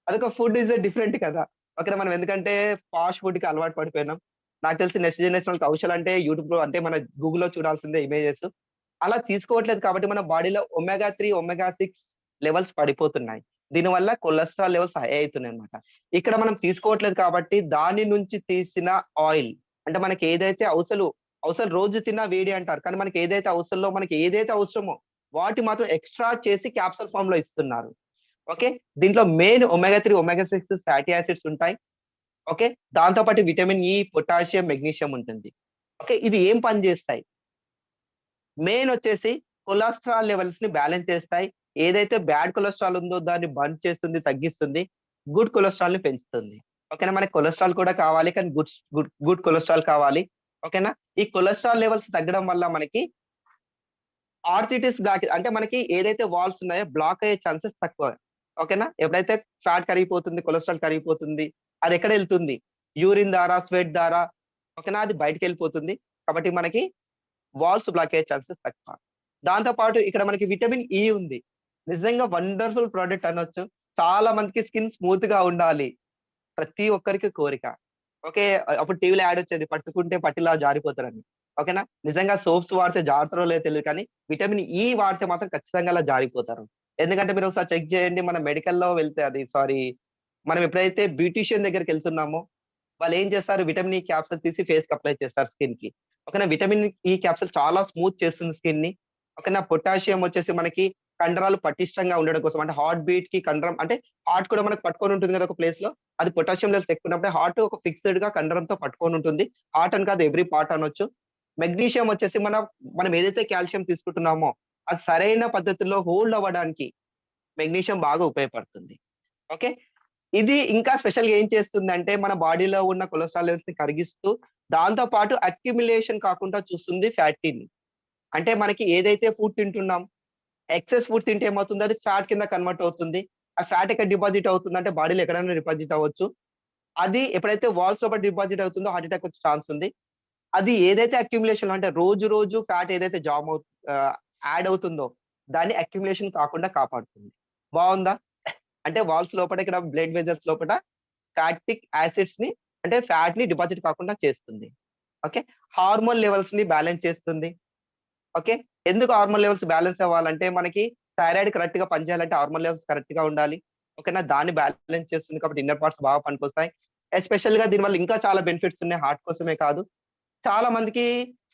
అదొక ఫుడ్ ఈస్ డిఫరెంట్ కదా! ఓకేనా? మనం ఎందుకంటే ఫాస్ట్ ఫుడ్‌కి అలవాటు పడిపోయినాం. నాకు తెలిసి నెక్స్ట్ జనరేషన్ వాళ్ళకి ఔషధాలంటే యూట్యూబ్‌లో అంటే మన గూగుల్‌లో చూడాల్సిందే ఇమేజెస్. అలా తీసుకోవట్లేదు కాబట్టి మన బాడీలో ఒమేగా 3, ఒమేగా 6 లెవెల్స్ పడిపోతున్నాయి. దీనివల్ల కొలెస్ట్రాల్ లెవెల్స్ హై అయితున్నాయన్నమాట. ఇక్కడ మనం తీసుకోవట్లేదు కాబట్టి దాని నుంచి తీసిన ఆయిల్ అంటే మనకి ఏదైతే అవసలు రోజు తిన్నా వేడి అంటారు. కానీ మనకి ఏదైతే అవసరమో మనకి ఏదైతే అవసరమో వాటి మాత్రం ఎక్స్‌ట్రా చేసి క్యాప్సూల్ ఫార్మ్‌లో ఇస్తున్నారు. ఓకే. దీంట్లో main omega 3, omega 6 fatty acids ఉంటాయి. ఓకే. దాంతో పాటు విటమిన్ ఇ, పొటాషియం, మెగ్నీషియం ఉంటుంది. ఓకే. ఇది ఏం పని చేస్తాయి? మెయిన్ వచ్చేసి కొలెస్ట్రాల్ లెవెల్స్‌ని బ్యాలెన్స్ చేస్తాయి. ఏదైతే బ్యాడ్ కొలెస్ట్రాల్ ఉందో దాన్ని బర్న్ చేస్తుంది, తగ్గిస్తుంది. గుడ్ కొలెస్ట్రాల్‌ని పెంచుతుంది. ఓకేనా? మనకి కొలెస్ట్రాల్ కూడా కావాలి. కానీ గుడ్ కొలెస్ట్రాల్ కావాలి. ఓకేనా? ఈ కొలెస్ట్రాల్ లెవెల్స్ తగ్గడం వల్ల మనకి ఆర్థరైటిస్ బ్లాక్ అంటే మనకి ఏదైతే వాల్వ్స్ ఉన్నాయో బ్లాక్ అయ్యే ఛాన్సెస్ తక్కువ. ఓకేనా? ఎప్పుడైతే ఫ్యాట్ కరిగిపోతుంది, కొలెస్ట్రాల్ కరిగిపోతుంది. అది ఎక్కడెళ్తుంది? యూరిన్ ద్వారా, స్వెట్ ద్వారా ఓకేనా? అది బయటికెళ్ళిపోతుంది. కాబట్టి మనకి వాల్స్ బ్లాక్ అయ్యే ఛాన్సెస్ తక్కువ. దాంతో పాటు ఇక్కడ మనకి విటమిన్ ఇ ఉంది. నిజంగా వండర్‌ఫుల్ ప్రొడక్ట్ అనొచ్చు. చాలా మందికి స్కిన్ స్మూత్‌గా ఉండాలి. ప్రతి ఒక్కరికి కోరిక. ఓకే. అప్పుడు టీవీలో యాడ్ వచ్చేది పట్టుకుంటే పట్టిలా జారిపోతారని. ఓకేనా? నిజంగా సోప్స్ వాడితే జారుతారో లేదో తెలీదు కానీ విటమిన్ ఇ వాడితే మాత్రం ఖచ్చితంగా అలా జారిపోతారు. ఎందుకంటే మీరు ఒకసారి చెక్ చేయండి. మన మెడికల్‌లో వెళ్తే అది సారీ మనం ఎప్పుడైతే బ్యూటీషియన్ దగ్గరికెళ్తున్నామో వాళ్ళేం చేస్తారు విటమిన్ ఇ క్యాప్సూల్ తీసి ఫేస్‌కి అప్లై చేస్తారు స్కిన్‌కి. ఓకేనా? విటమిన్ ఇ క్యాప్సూల్ చాలా స్మూత్ చేస్తుంది స్కిన్‌ని. ఓకేనా? పొటాషియం వచ్చేసి మనకి కండరాలు పటిష్టంగా ఉండడం కోసం అంటే హార్ట్ బీట్‌కి కండరం అంటే హార్ట్ కూడా మనకు పట్టుకొని ఉంటుంది కదా! ఒక ప్లేస్‌లో. అది పొటాషియం లెవెల్స్ ఎక్కువ ఉన్నప్పుడే హార్ట్ ఒక ఫిక్స్‌డ్‌గా కండరంతో పట్టుకొని ఉంటుంది. హార్ట్ అని కాదు ఎవ్రి పార్ట్ అనొచ్చు. మెగ్నీషియం వచ్చేసి మనం ఏదైతే కాల్షియం తీసుకుంటున్నామో అది సరైన పద్ధతిలో హోల్డ్ అవ్వడానికి మెగ్నీషియం బాగా ఉపయోగపడుతుంది. ఓకే. ఇది ఇంకా స్పెషల్‌గా ఏం చేస్తుందంటే, మన బాడీలో ఉన్న కొలెస్ట్రాల్ లెవెల్స్‌ని కరిగిస్తూ, దాంతో పాటు అక్యుములేషన్ కాకుండా చూస్తుంది ఫ్యాటీని. అంటే మనకి ఏదైతే ఫుడ్ తింటున్నాం, ఎక్సెస్ ఫుడ్ తింటే ఏమవుతుంది? అది ఫ్యాట్ కింద కన్వర్ట్ అవుతుంది. ఆ ఫ్యాట్ ఎక్కడ డిపాజిట్ అవుతుందంటే, బాడీలో ఎక్కడైనా డిపాజిట్ అవ్వచ్చు. అది ఎప్పుడైతే వాల్స్ లోపల డిపాజిట్ అవుతుందో హార్ట్ అటాక్ వచ్చే ఛాన్స్ ఉంది. అది ఏదైతే అక్యుములేషన్ అంటే రోజు ఫ్యాట్ ఏదైతే యాడ్ అవుతుందో, దాన్ని అక్యుములేషన్ కాకుండా కాపాడుతుంది. బావుందా? అంటే వాల్స్ లోపల ఇక్కడ బ్లడ్ వెజల్స్ లోపల ఫ్యాటిక్ యాసిడ్స్ ని అంటే ఫ్యాట్ ని డిపాజిట్ కాకుండా చేస్తుంది. ఓకే. హార్మోన్ లెవెల్స్ ని బ్యాలెన్స్ చేస్తుంది. ఓకే. ఎందుకు హార్మోన్ లెవెల్స్ బ్యాలెన్స్ అవ్వాలంటే మనకి థైరాయిడ్ కరెక్ట్ గా పనిచేయాలంటే హార్మోన్ లెవెల్స్ కరెక్ట్ గా ఉండాలి. ఓకేనా. దాన్ని బ్యాలెన్స్ చేస్తుంది కాబట్టి ఇన్నర్ పార్ట్స్ బాగా పనికొస్తాయి. ఎస్పెషల్ గా దీనివల్ల ఇంకా చాలా బెనిఫిట్స్ ఉన్నాయి. హార్ట్ కోసమే కాదు. చాలా మందికి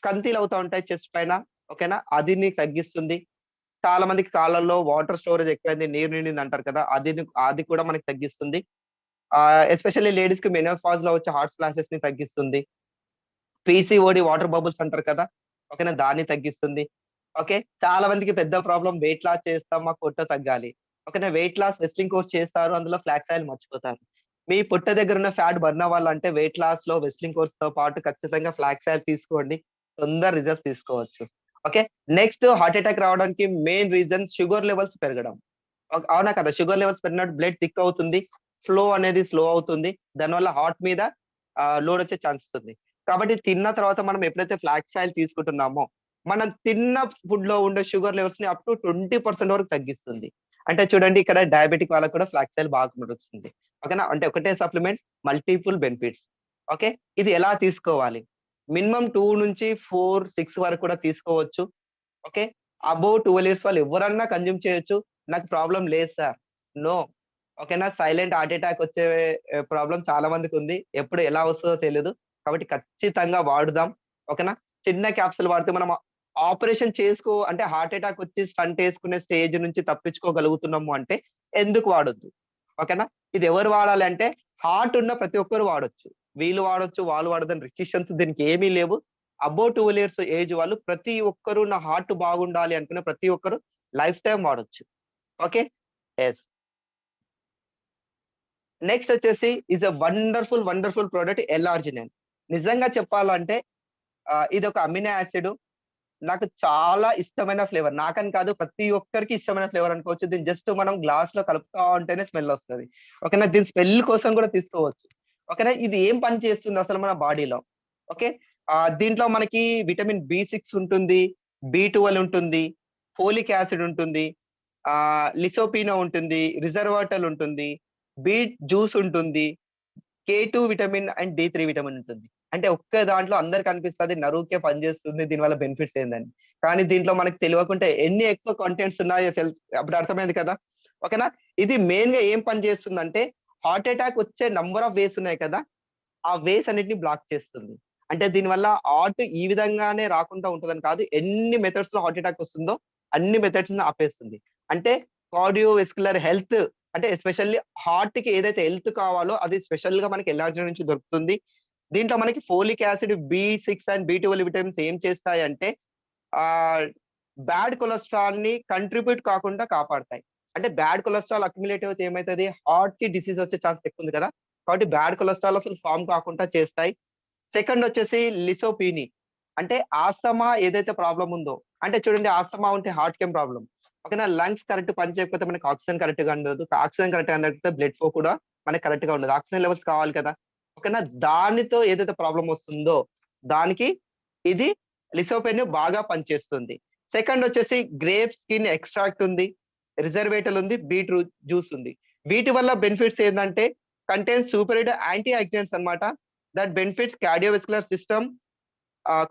కంతీలు అవుతా ఉంటాయి చెస్ట్ పైన. ఓకేనా. అది తగ్గిస్తుంది. చాలా మందికి కాళ్ళల్లో వాటర్ స్టోరేజ్ ఎక్కువైంది, నీరు నిండింది అంటారు కదా! అది కూడా మనకి తగ్గిస్తుంది. ఎస్పెషల్లీ లేడీస్‌కి మెనోపాజ్‌లో వచ్చే హాట్ స్ప్లాషెస్‌ని తగ్గిస్తుంది. పీసీఓడీ వాటర్ బబుల్స్ అంటారు కదా! ఓకేనా. దాన్ని తగ్గిస్తుంది. ఓకే. చాలా మందికి పెద్ద ప్రాబ్లమ్ వెయిట్ లాస్ చేస్తాం, మాకు పొట్ట తగ్గాలి. ఓకేనా. వెయిట్ లాస్ వెస్లింగ్ కోర్స్ చేస్తారు. అందులో ఫ్లాక్స్ ఆయిల్ మర్చిపోతారు. మీ పొట్ట దగ్గర ఉన్న ఫ్యాట్ బర్న్ అవ్వాలంటే వెయిట్ లాస్‌లో వెస్లింగ్ కోర్స్‌తో పాటు ఖచ్చితంగా ఫ్లాక్స్ ఆయిల్ తీసుకోండి. తొందర రిజల్ట్స్ తీసుకోవచ్చు. ఓకే. నెక్స్ట్ హార్ట్ అటాక్ రావడానికి మెయిన్ రీజన్ షుగర్ లెవెల్స్ పెరగడం. అవునా కదా! షుగర్ లెవెల్స్ పెరిగినట్టు బ్లడ్ థిక్ అవుతుంది. ఫ్లో అనేది స్లో అవుతుంది. దానివల్ల హార్ట్ మీద లోడ్ వచ్చే ఛాన్సెస్ ఉంది. కాబట్టి తిన్న తర్వాత మనం ఎప్పుడైతే ఫ్లాక్స్ ఆయిల్ తీసుకుంటున్నామో, మనం తిన్న ఫుడ్‌లో ఉండే షుగర్ లెవెల్స్‌ని అప్ టు 20% వరకు తగ్గిస్తుంది. అంటే చూడండి ఇక్కడ డయాబెటిక్ వాళ్ళకి కూడా ఫ్లాక్స్ ఆయిల్ బాగా నడుస్తుంది. ఓకేనా. అంటే ఒకటే సప్లిమెంట్ మల్టిపుల్ బెనిఫిట్స్. ఓకే. ఇది ఎలా తీసుకోవాలి? మినిమమ్ 2-6 వరకు కూడా తీసుకోవచ్చు. ఓకే. అబోవ్ 12 ఇయర్స్ వాళ్ళు ఎవరన్నా కన్జ్యూమ్ చేయొచ్చు. నాకు ప్రాబ్లమ్ లేదు సార్. నో. ఓకేనా. సైలెంట్ హార్ట్ అటాక్ వచ్చే ప్రాబ్లమ్ చాలా మందికుంది. ఎప్పుడు ఎలా వస్తదో తెలీదు. కాబట్టి ఖచ్చితంగా వాడుదాం. ఓకేనా. చిన్న క్యాప్సూల్ వాడితే మనం ఆపరేషన్ అంటే హార్ట్ అటాక్ వచ్చి స్టంట్ యేసుకునే స్టేజ్ నుంచి తప్పించుకోగలుగుతున్నాము అంటే ఎందుకు వాడొద్దు? ఓకేనా. ఇది ఎవరు వాడాలి అంటే హార్ట్ ఉన్న ప్రతి ఒక్కరు వాడొచ్చు. వీళ్ళు వాడొచ్చు, వాళ్ళు వాడొద్దని రిస్ట్రిక్షన్స్ దీనికి ఏమీ లేవు. అబోవ్ 12 ఇయర్స్ ఏజ్ వాళ్ళు ప్రతి ఒక్కరు నా హార్ట్ బాగుండాలి అనుకునే ప్రతి ఒక్కరు లైఫ్ టైమ్ వాడొచ్చు. ఓకే. యెస్. నెక్స్ట్ వచ్చేసి is a wonderful product L-arginine. నిజంగా చెప్పాలంటే ఇదొక అమినో యాసిడ్. నాకు చాలా ఇష్టమైన ఫ్లేవర్. నాకని కాదు ప్రతి ఒక్కరికి ఇష్టమైన ఫ్లేవర్ అనుకోవచ్చు. దీన్ని జస్ట్ మనం గ్లాస్‌లో కలుపుతా ఉంటేనే స్మెల్ వస్తది. ఓకేనా. దీని స్మెల్ కోసం కూడా తీసుకోవచ్చు. ఓకేనా. ఇది ఏం పని చేస్తుంది అసలు మన బాడీలో? ఓకే. దీంట్లో మనకి విటమిన్ బి6 ఉంటుంది, బి12 ఉంటుంది, ఫోలిక్ యాసిడ్ ఉంటుంది, లిసోపినో ఉంటుంది, రిజర్వాటల్ ఉంటుంది, బీట్ జ్యూస్ ఉంటుంది, కే2 విటమిన్ అండ్ డి3 విటమిన్ ఉంటుంది. అంటే ఒక్క దాంట్లో అందరికి అనిపిస్తది నరుకే పనిచేస్తుంది. దీనివల్ల బెనిఫిట్స్ ఏందని. కానీ దీంట్లో మనకు తెలవకుంటే ఎన్ని ఎక్కువ కంటెంట్స్ ఉన్నాయో అప్పుడు అర్థమైంది కదా! ఓకేనా. ఇది మెయిన్‌గా ఏం పని చేస్తుందంటే హార్ట్ అటాక్ వచ్చే నంబర్ ఆఫ్ వేస్ ఉన్నాయి కదా! ఆ వేస్ అన్నిటిని బ్లాక్ చేస్తుంది. అంటే దీనివల్ల హార్ట్ ఈ విధంగానే రాకుండా ఉంటదని కాదు. ఎన్ని మెథడ్స్‌లో హార్ట్ అటాక్ వస్తుందో అన్ని మెథడ్స్‌ని ఆపేస్తుంది. అంటే కార్డియోవాస్కులర్ హెల్త్ అంటే ఎస్పెషల్లీ హార్ట్‌కి ఏదైతే హెల్త్ కావాలో అది స్పెషల్‌గా మనకి ఎల్-ఆర్జినిన్ నుంచి దొరుకుతుంది. దీంట్లో మనకి folic acid, B6 and B12 vitamins ఏం చేస్తాయంటే ఆహ్, బ్యాడ్ కొలెస్ట్రాల్‌ని కంట్రిబ్యూట్ కాకుండా కాపాడతాయి. అంటే బ్యాడ్ కొలెస్ట్రాల్ అక్యుములేట్ అవుతే ఏమైతది హార్ట్‌కి డిసీజ్ వచ్చే ఛాన్స్ ఎక్కువుంది కదా! కాబట్టి బ్యాడ్ కొలెస్ట్రాల్ అసలు ఫార్మ్ కాకుండా చేస్తాయి. సెకండ్ వచ్చేసి లిసోపీని. అంటే ఆస్తమా ఏదైతే ప్రాబ్లమ్ ఉందో అంటే చూడండి ఆస్తమా ఉంటే హార్ట్‌కేం ప్రాబ్లమ్. ఓకేనా. లంగ్స్ కరెక్ట్ పని చేయకపోతే మనకి ఆక్సిజన్ కరెక్ట్‌గా అందదు. ఆక్సిజన్ కరెక్ట్‌గా అందకపోతే బ్లడ్ ఫ్లో కూడా మనకి కరెక్ట్‌గా ఉండదు. ఆక్సిజన్ లెవెల్స్ కావాలి కదా! ఓకేనా. దానితో ఏదైతే ప్రాబ్లమ్ వస్తుందో దానికి ఇది లిసోపేన్ బాగా పనిచేస్తుంది. సెకండ్ వచ్చేసి గ్రేప్ స్కిన్ ఎక్స్ట్రాక్ట్ ఉంది. రిజర్వేటల్ ఉంది. బీట్రూట్ జ్యూస్ ఉంది. వీటి వల్ల బెనిఫిట్స్ ఏందంటే కంటైన్స్ సూపర్ యాంటీ ఆక్సిడెంట్స్ అన్నమాట. That benefits cardiovascular system.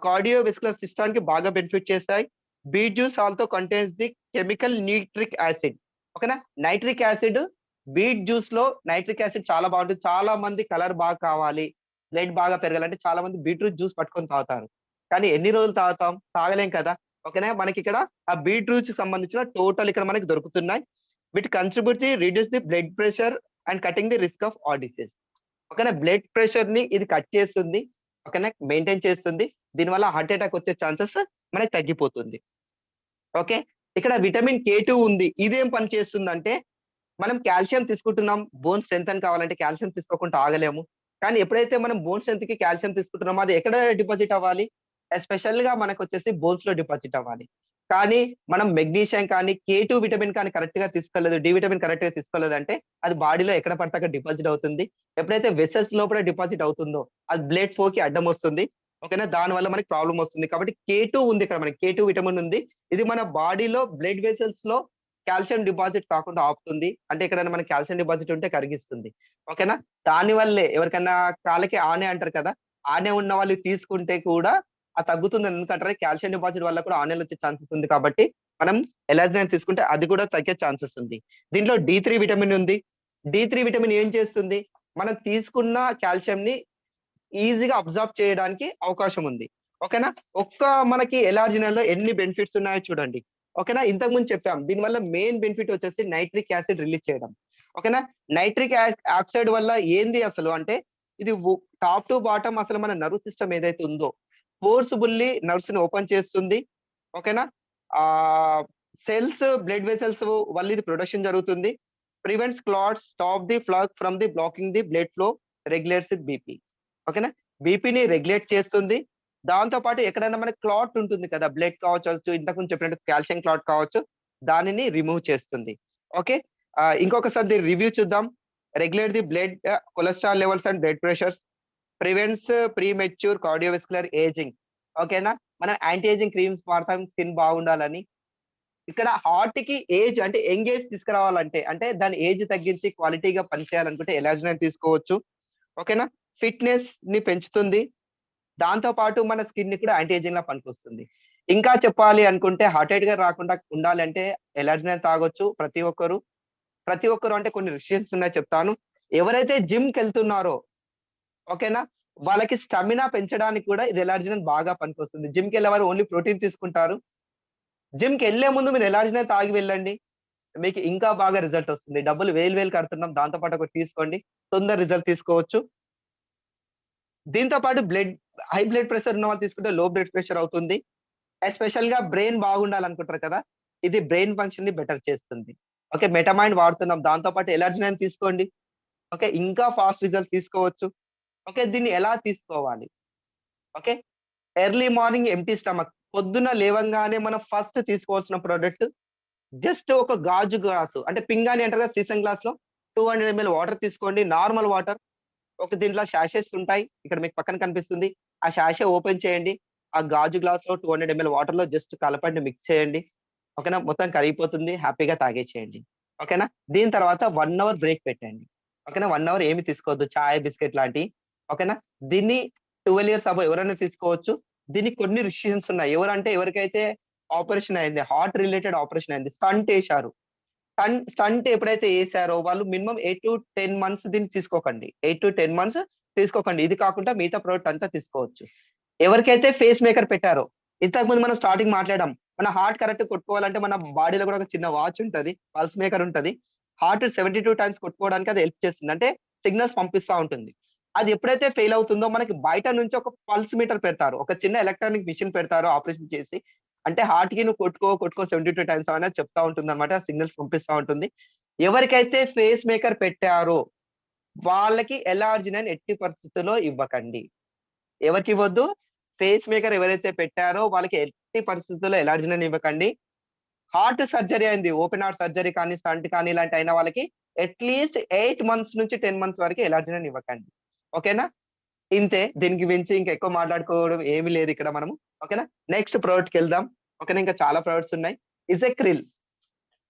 Cardiovascular సిస్టమ్‌కి బాగా బెనిఫిట్ చేస్తాయి. Beet juice also contains the chemical nitric acid. ఓకేనా. నైట్రిక్ యాసిడ్ బీట్ జ్యూస్‌లో నైట్రిక్ యాసిడ్ చాలా బాగుంటుంది. చాలా మంది కలర్ బాగా కావాలి, బ్లడ్ బాగా పెరగాలంటే చాలా మంది బీట్రూట్ జ్యూస్ పట్టుకొని తాగుతారు. కానీ ఎన్ని రోజులు తాగుతాం? తాగలేం కదా! ఓకేనా. మనకిక్కడ ఆ బీట్రూట్‌కి సంబంధించిన టోటల్ ఇక్కడ మనకి దొరుకుతున్నాయి. Which contribute the reduce the blood pressure and cutting the risk of heart disease. ఓకేనా. బ్లడ్ ప్రెషర్‌ని ఇది కట్ చేస్తుంది. ఓకేనా. మెయింటైన్ చేస్తుంది. దీనివల్ల హార్ట్ అటాక్ వచ్చే ఛాన్సెస్ మనకి తగ్గిపోతుంది. ఓకే. ఇక్కడ విటమిన్ కే2 ఉంది. ఇదేం పని చేస్తుందంటే మనం కాల్షియం తీసుకుంటున్నాం. బోన్ స్ట్రెంథెన్ కావాలంటే కాల్షియం తీసుకోకుండా ఆగలేము. కానీ ఎప్పుడైతే మనం బోన్ స్ట్రెంగ్త్‌కి కాల్షియం తీసుకుంటున్నామో అది ఎక్కడ డిపాజిట్ అవ్వాలి? ఎస్పెషల్‌గా మనకొచ్చేసి బోన్స్‌లో డిపాజిట్ అవ్వాలి. కానీ మనం మెగ్నీషియం కానీ, కే2 విటమిన్ కానీ కరెక్ట్‌గా తీసుకోలేదు, డి విటమిన్ కరెక్ట్‌గా తీసుకోలేదంటే అది బాడీలో ఎక్కడ పడితే అక్కడ డిపాజిట్ అవుతుంది. ఎప్పుడైతే వెసెల్స్ లోపల డిపాజిట్ అవుతుందో అది బ్లడ్ ఫ్లోకి అడ్డం వస్తుంది. ఓకేనా. దానివల్ల మనకి ప్రాబ్లమ్ వస్తుంది. కాబట్టి కే2 ఉంది ఇక్కడ మనకి కే2 విటమిన్ ఉంది. ఇది మన బాడీలో బ్లడ్ వెసెల్స్‌లో కాల్షియం డిపాజిట్ కాకుండా ఆపుతుంది. అంటే ఎక్కడైనా మనకి కాల్షియం డిపాజిట్ ఉంటే కరిగిస్తుంది. ఓకేనా? దాని వల్లే ఎవరికన్నా కాళ్ళకి ఆనె అంటారు కదా! ఆనె ఉన్న వాళ్ళు తీసుకుంటే కూడా తగ్గుతుంది. ఎందుకంటారా కాల్షియం డిపాజిట్ వల్ల కూడా ఆనెలొచ్చే ఛాన్సెస్ ఉంది కాబట్టి, మనం ఎలాజినైన్ తీసుకుంటే అది కూడా తగ్గే ఛాన్సెస్ ఉంది. దీంట్లో డి3 విటమిన్ ఉంది. డి3 విటమిన్ ఏం చేస్తుంది? మనం తీసుకున్న కాల్షియంని ఈజీగా అబ్జార్బ్ చేయడానికి అవకాశం ఉంది. ఓకేనా? మనకి ఎలార్జినల్‌లో ఎన్ని బెనిఫిట్స్ ఉన్నాయో చూడండి. ఓకేనా? ఇంతకుముందు చెప్పాం. దీనివల్ల మెయిన్ బెనిఫిట్ వచ్చేసి నైట్రిక్ యాసిడ్ రిలీజ్ చేయడం. ఓకేనా? నైట్రిక్ ఆక్సైడ్ వల్ల ఏంది అసలు అంటే ఇది టాప్ టు బాటమ్ అసలు మన నర్వ్ సిస్టమ్ ఏదైతే ఉందో ఫోర్స్‌బుల్లీ నర్వ్స్‌ని ఓపెన్ చేస్తుంది. ఓకేనా? బ్లడ్ వెసెల్స్ వల్ల ఇది ప్రొడక్షన్ జరుగుతుంది. Prevents clots, stop the plug from the blocking the blood flow, regulates BP. ఓకేనా? బీపీని రెగ్యులేట్ చేస్తుంది. దాంతో పాటు ఎక్కడైనా మనకి క్లాట్ ఉంటుంది కదా! బ్లడ్ కావచ్చు, ఇంతకుముందు చెప్పినట్టు కాల్షియం క్లాట్ కావచ్చు. దానిని రిమూవ్ చేస్తుంది. ఓకే. ఇంకొకసారి దీని రివ్యూ చూద్దాం. Regulate the blood cholesterol levels and blood pressures. Prevents premature cardiovascular ageing. ఓకేనా? మనం యాంటీ ఏజింగ్ క్రీమ్స్ వాడతాం స్కిన్ బాగుండాలని. ఇక్కడ హార్ట్‌కి ఏజ్ అంటే యంగ్ ఏజ్ తీసుకురావాలంటే, అంటే దాని ఏజ్ తగ్గించి క్వాలిటీగా పనిచేయాలనుకుంటే ఎలాజినైన్ తీసుకోవచ్చు. ఓకేనా? ఫిట్‌నెస్‌ని పెంచుతుంది. దాంతో పాటు మన స్కిన్‌ని కూడా యాంటీ ఏజింగ్‌లా పనికొస్తుంది. ఇంకా చెప్పాలి అనుకుంటే హార్ట్ రాకుండా ఉండాలంటే ఎలాజినైన్ తాగొచ్చు ప్రతి ఒక్కరు. ప్రతి ఒక్కరు అంటే కొన్ని రిస్ట్రిక్షన్స్ ఉన్నాయి చెప్తాను. ఎవరైతే జిమ్‌కెళ్తున్నారో ఓకేనా? వాళ్ళకి స్టామినా పెంచడానికి కూడా ఇది ఎలార్జినైన్ బాగా పనికొస్తుంది. జిమ్‌కెళ్ళేవారు ఓన్లీ ప్రోటీన్ తీసుకుంటారు. జిమ్‌కెళ్ళే ముందు మీరు ఎలార్జినైన్ తాగి వెళ్ళండి. మీకు ఇంకా బాగా రిజల్ట్ వస్తుంది. డబ్బులు వేలు వేలు కడుతున్నాం. దాంతో పాటు ఒకటి తీసుకోండి. తొందర రిజల్ట్ తీసుకోవచ్చు. దీంతో పాటు హై బ్లడ్ ప్రెషర్ ఉన్న వాళ్ళు తీసుకుంటే లో బ్లడ్ ప్రెషర్ అవుతుంది. ఎస్పెషల్‌గా బ్రెయిన్ బాగుండాలనుకుంటారు కదా! ఇది బ్రెయిన్ ఫంక్షన్‌ని బెటర్ చేస్తుంది. ఓకే. మెటమైండ్ వాడుతున్నాం. దాంతో పాటు ఎలార్జినైన్ తీసుకోండి. ఓకే. ఇంకా ఫాస్ట్ రిజల్ట్ తీసుకోవచ్చు. ఓకే. దీన్ని ఎలా తీసుకోవాలి? Okay. Early morning empty stomach. పొద్దున్న లేవంగానే మనం ఫస్ట్ తీసుకోవాల్సిన ప్రొడక్ట్ జస్ట్ ఒక గాజు గ్లాసు అంటే పింగాణి అంటారు కదా! సీసం గ్లాస్‌లో 200 ఎంఎల్ వాటర్ తీసుకోండి. Normal water. దీంట్లో సాషెస్ ఉంటాయి. ఇక్కడ మీకు పక్కన కనిపిస్తుంది. ఆ సాషే ఓపెన్ చేయండి. ఆ గాజు గ్లాస్‌లో 200 ఎంఎల్ వాటర్‌లో జస్ట్ కలపండి. మిక్స్ చేయండి. ఓకేనా? మొత్తం కరిగిపోతుంది. హ్యాపీగా తాగేసేయండి. ఓకేనా? దీని తర్వాత 1 అవర్ బ్రేక్ పెట్టండి. ఓకేనా? 1 అవర్ ఏమి తీసుకోవద్దు. చాయ్, బిస్కెట్ లాంటియి. ఓకేనా? దీన్ని 12 ఇయర్స్ అబోవ్ ఎవరైనా తీసుకోవచ్చు. దీనికి కొన్ని రిస్ట్రిక్షన్స్ ఉన్నాయి. ఎవరికైతే ఆపరేషన్ అయింది. హార్ట్ రిలేటెడ్ ఆపరేషన్ అయింది. స్టంట్ ఏశారు. స్టంట్ ఎప్పుడైతే ఏసారో వాళ్ళు మినిమమ్ 8-10 మంత్స్ దీన్ని తీసుకోకండి. 8-10 మంత్స్ తీసుకోకండి. ఇది కాకుండా మిగతా ప్రొడక్ట్ అంతా తీసుకోవచ్చు. ఎవరికైతే ఫేస్ మేకర్ పెట్టారో, ఇంతకుముందు మనం స్టార్టింగ్ మాట్లాడాం. మన హార్ట్ కరెక్ట్ కొట్టుకోవాలంటే మన బాడీలో కూడా ఒక చిన్న వాచ్ ఉంటది. పల్స్ మేకర్ ఉంటది. హార్ట్ 72 టైమ్స్ కొట్టుకోవడానికి అది హెల్ప్ చేస్తుంది. అంటే సిగ్నల్స్ పంపిస్తా ఉంటుంది. అది ఎప్పుడైతే ఫెయిల్ అవుతుందో మనకి బయట నుంచి ఒక పల్స్ మీటర్ పెడతారు. ఒక చిన్న ఎలక్ట్రానిక్ మెషిన్ పెడతారు ఆపరేషన్ చేసి. అంటే హార్ట్‌కి నువ్వు కొట్టుకో 72 టైమ్స్ అనేది చెప్తా ఉంటుందన్నమాట. సిగ్నల్స్ పంపిస్తా ఉంటుంది. ఎవరికైతే ఫేస్ మేకర్ పెట్టారో వాళ్ళకి ఎలార్జినైన్ ఎట్టి పరిస్థితుల్లో ఇవ్వకండి. ఎవరికివ్వద్దు? ఫేస్ మేకర్ ఎవరైతే పెట్టారో వాళ్ళకి ఎట్టి పరిస్థితుల్లో ఎలార్జినైన్ ఇవ్వకండి. హార్ట్ సర్జరీ అయింది. ఓపెన్ హార్ట్ సర్జరీ కానీ, స్టంట్ కానీ ఇలాంటి అయిన వాళ్ళకి అట్‌లీస్ట్ 8 మంత్స్ నుంచి 10 మంత్స్ వరకు ఎలార్జినైన్ ఇవ్వకండి. ఓకేనా? ఇంతే. దీనికి మించి ఇంకా ఎక్కువ మాట్లాడుకోవడం ఏమి లేదు ఇక్కడ మనము. ఓకేనా? నెక్స్ట్ ప్రొడక్ట్‌కెళ్దాం. ఓకేనా? ఇంకా చాలా ప్రొడక్ట్స్ ఉన్నాయి. ఇజెక్రిల్.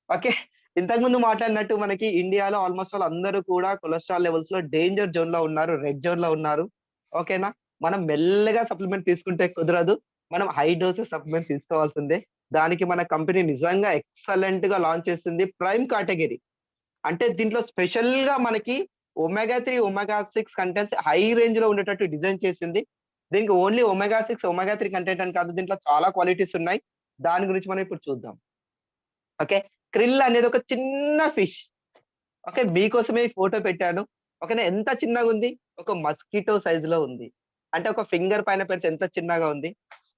ఓకే. ఇంతకుముందు మాట్లాడినట్టు మనకి ఇండియాలో ఆల్‌మోస్ట్ ఆల్ అందరూ కూడా కొలెస్ట్రాల్ లెవెల్స్‌లో డేంజర్ జోన్‌లో ఉన్నారు. రెడ్ జోన్‌లో ఉన్నారు. ఓకేనా? మనం మెల్లగా సప్లిమెంట్ తీసుకుంటే కుదరదు. మనం హై డోసెస్ సప్లిమెంట్ తీసుకోవాల్సిందే. దానికి మన కంపెనీ నిజంగా ఎక్సలెంట్‌గా లాంచ్ చేసింది ప్రైమ్ కేటగరీ. అంటే దీంట్లో స్పెషల్‌గా మనకి ఒమేగా 3, ఒమేగా 6 కంటెంట్స్ హై రేంజ్‌లో ఉండేటట్టు డిజైన్ చేసింది. దీనికి ఓన్లీ ఒమేగా 6, ఒమేగా 3 కంటెంట్ అని కాదు. దీంట్లో చాలా క్వాలిటీస్ ఉన్నాయి. దాని గురించి మనం ఇప్పుడు చూద్దాం. ఓకే. క్రిల్ అనేది ఒక చిన్న ఫిష్. ఓకే. మీకోసమే ఈ ఫోటో పెట్టాను. ఓకేనా? ఎంత చిన్నగుంది? ఒక మస్కిటో సైజ్‌లో ఉంది. అంటే ఒక ఫింగర్ పైన పెడితే ఎంత చిన్నగా ఉంది.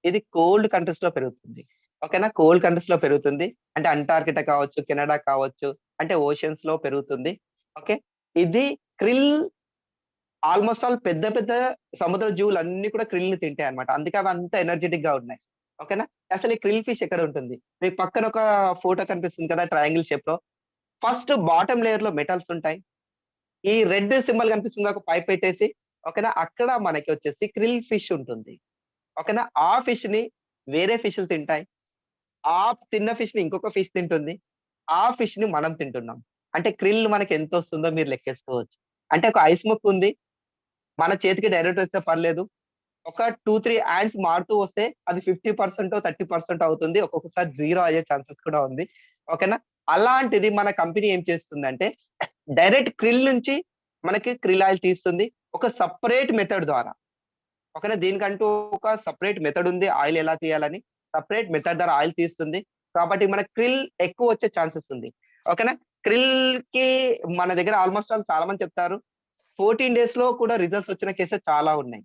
ఇది కోల్డ్ కంట్రీస్‌లో పెరుగుతుంది. ఓకేనా? కోల్డ్ కంట్రీస్‌లో పెరుగుతుంది. అంటే అంటార్కిటా కావచ్చు, కెనడా కావచ్చు. అంటే ఓషియన్స్‌లో పెరుగుతుంది. ఓకే. ఇది క్రిల్ ఆల్‌మోస్ట్ ఆల్ పెద్ద పెద్ద సముద్ర జీవులన్నీ కూడా క్రిల్‌ని తింటాయన్నమాట. అందుకే అవి అంత ఎనర్జిటిక్‌గా ఉన్నాయి. ఓకేనా? అసలు ఈ క్రిల్ ఫిష్ ఎక్కడ ఉంటుంది? మీకు పక్కన ఒక ఫోటో కనిపిస్తుంది కదా! ట్రయాంగిల్ షేప్‌లో. ఫస్ట్ బాటమ్ లేయర్‌లో మెటల్స్ ఉంటాయి. ఈ రెడ్ సింబల్ కనిపిస్తుందా ఒక పైప్ పెట్టేసి. ఓకేనా? అక్కడ మనకి వచ్చేసి క్రిల్ ఫిష్ ఉంటుంది. ఓకేనా? ఆ ఫిష్‌ని వేరే ఫిష్‌లు తింటాయి. ఆ తిన్న ఫిష్‌ని ఇంకొక ఫిష్ తింటుంది. ఆ ఫిష్ ని మనం తింటున్నాం. అంటే క్రిల్ మనకి ఎంత వస్తుందో మీరు లెక్కేసుకోవచ్చు. అంటే ఒక ఐస్ ముక్క ఉంది. మన చేతికి డైరెక్ట్ వస్తే పర్లేదు. ఒక 2, 3 యాండ్స్ మారుతూ వస్తే అది 50% 30% అవుతుంది. ఒక్కొక్కసారి 0 అయ్యే ఛాన్సెస్ కూడా ఉంది. ఓకేనా? అలాంటిది మన కంపెనీ ఏం చేస్తుందంటే డైరెక్ట్ క్రిల్ నుంచి మనకి క్రిల్ ఆయిల్ తీస్తుంది. ఒక సెపరేట్ మెథడ్ ద్వారా. ఓకేనా? దీనికంటూ ఒక సెపరేట్ మెథడ్ ఉంది. ఆయిల్ ఎలా తీయాలని. సెపరేట్ మెథడ్ ద్వారా ఆయిల్ తీస్తుంది. కాబట్టి మనకి క్రిల్ ఎక్కువ వచ్చే ఛాన్సెస్ ఉంది. ఓకేనా? క్రిల్‌కి మన దగ్గర ఆల్‌మోస్ట్ ఆల్ చాలా మంది చెప్తారు. 14 డేస్‌లో కూడా రిజల్ట్స్ వచ్చిన కేసెస్ చాలా ఉన్నాయి.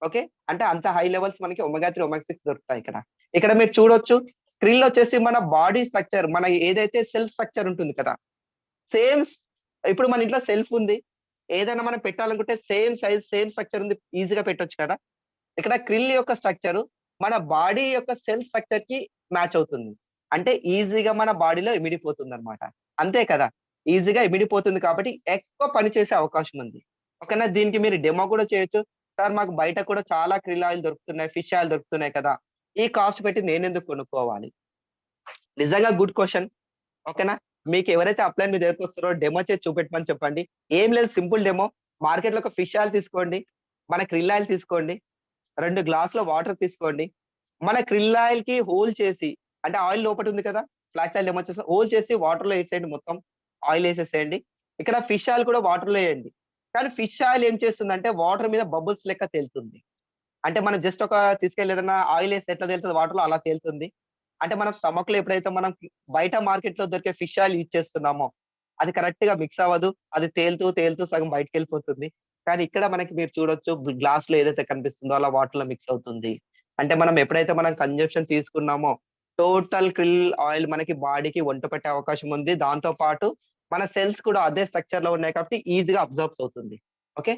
ఓకే. అంటే అంత హై లెవెల్స్ మనకి ఒమెగా 3, ఒమెగా 6 దొరుకుతాయి ఇక్కడ. ఇక్కడ మీరు చూడొచ్చు. క్రిల్ వచ్చేసి మన బాడీ స్ట్రక్చర్ మన ఏదైతే సెల్ స్ట్రక్చర్ ఉంటుంది కదా! సేమ్ స్ ఇప్పుడు మన ఇంట్లో సెల్ఫ్ ఉంది. ఏదైనా మనం పెట్టాలనుకుంటే సేమ్ సైజ్, సేమ్ స్ట్రక్చర్ ఉంది. ఈజీగా పెట్టొచ్చు కదా! ఇక్కడ క్రిల్ యొక్క స్ట్రక్చర్ మన బాడీ యొక్క సెల్ స్ట్రక్చర్‌కి మ్యాచ్ అవుతుంది. అంటే ఈజీగా మన బాడీలో ఇమిడిపోతుందన్నమాట. అంతే కదా! ఈజీగా ఇమిడిపోతుంది కాబట్టి ఎక్కువ పని చేసే అవకాశం ఉంది. ఓకేనా? దీనికి మీరు డెమో కూడా చేయొచ్చు. సార్ మాకు బయట కూడా చాలా క్రిల్ ఆయిల్ దొరుకుతున్నాయి. ఫిష్ ఆయిల్ దొరుకుతున్నాయి కదా! ఈ కాస్ట్ పెట్టి నేనెందుకు కొనుక్కోవాలి? నిజంగా గుడ్ క్వెషన్. ఓకేనా? మీకెవరైతే అప్లైన్ మీ దగ్గరకొస్తారో డెమో చేసి చూపెట్టమని చెప్పండి. ఏం లేదు సింపుల్ డెమో. మార్కెట్‌లో ఒక ఫిష్ ఆయిల్ తీసుకోండి. మన క్రిల్ ఆయిల్ తీసుకోండి. 2 గ్లాసుల వాటర్ తీసుకోండి. మన క్రిల్ ఆయిల్‌కి హోల్ చేసి అంటే ఆయిల్ లోపటుంది కదా! ఫ్లాక్స్ ఆయిల్ డెమో చేసాం. హోల్ చేసి వాటర్‌లో ఏసేయండి మొత్తం. ఆయిల్ ఏసేసేయండి. ఇక్కడ ఫిష్ ఆయిల్ కూడా వాటర్‌లో ఏయండి. కానీ ఫిష్ ఆయిల్ ఏం చేస్తుందంటే వాటర్ మీద బబుల్స్ లెక్క తేలుతుంది. అంటే మనం జస్ట్ ఒక తీసుకెళ్ళి ఏదన్నా ఆయిల్ ఏస్తే ఎట్లా తేలుతది వాటర్‌లో అలా తేలుతుంది. అంటే మనం స్టమక్‌లో ఎప్పుడైతే మనం బయట మార్కెట్‌లో దొరికే ఫిష్ ఆయిల్ యూజ్ చేస్తున్నామో, అది కరెక్ట్‌గా మిక్స్ అవ్వదు. అది తేలుతూ, తేలుతూ సగం బయటికెళ్ళిపోతుంది. కానీ ఇక్కడ మనకి మీరు చూడొచ్చు గ్లాస్‌లో ఏదైతే కనిపిస్తుందో అలా వాటర్‌లో మిక్స్ అవుతుంది. అంటే మనం ఎప్పుడైతే మనం కన్జంప్షన్ తీసుకున్నామో, టోటల్ క్రిల్ ఆయిల్ మనకి బాడీకి వంట పెట్టే అవకాశం ఉంది. దాంతో పాటు మన సెల్స్ కూడా అదే స్ట్రక్చర్‌లో ఉన్నాయి కాబట్టి ఈజీగా అబ్జార్బ్స్ అవుతుంది. ఓకే.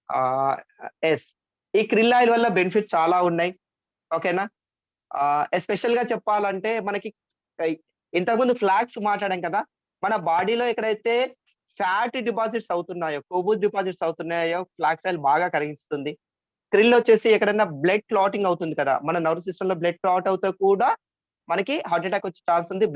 ఆహ్, యెస్. ఈ క్రిల్ ఆయిల్ వల్ల బెనిఫిట్స్ చాలా ఉన్నాయి. ఓకేనా? ఎస్పెషల్‌గా చెప్పాలంటే మనకి కై ఇంతకుముందు ఫ్లాగ్స్ మాట్లాడాం కదా! మన బాడీలో ఎక్కడైతే ఫ్యాట్ డిపాజిట్స్ అవుతున్నాయో, కొవ్వు డిపాజిట్స్ అవుతున్నాయో ఫ్లాక్స్ ఆయిల్ బాగా కరిగిస్తుంది. క్రిల్ వచ్చేసి ఎక్కడన్నా బ్లడ్ క్లాటింగ్ అవుతుంది కదా! మన నర్వ్ సిస్టమ్‌లో బ్లడ్ క్లాట్ అవుతే కూడా మనకి హార్ట్ అటాక్ వచ్చే ఛాన్స్ ఉంది.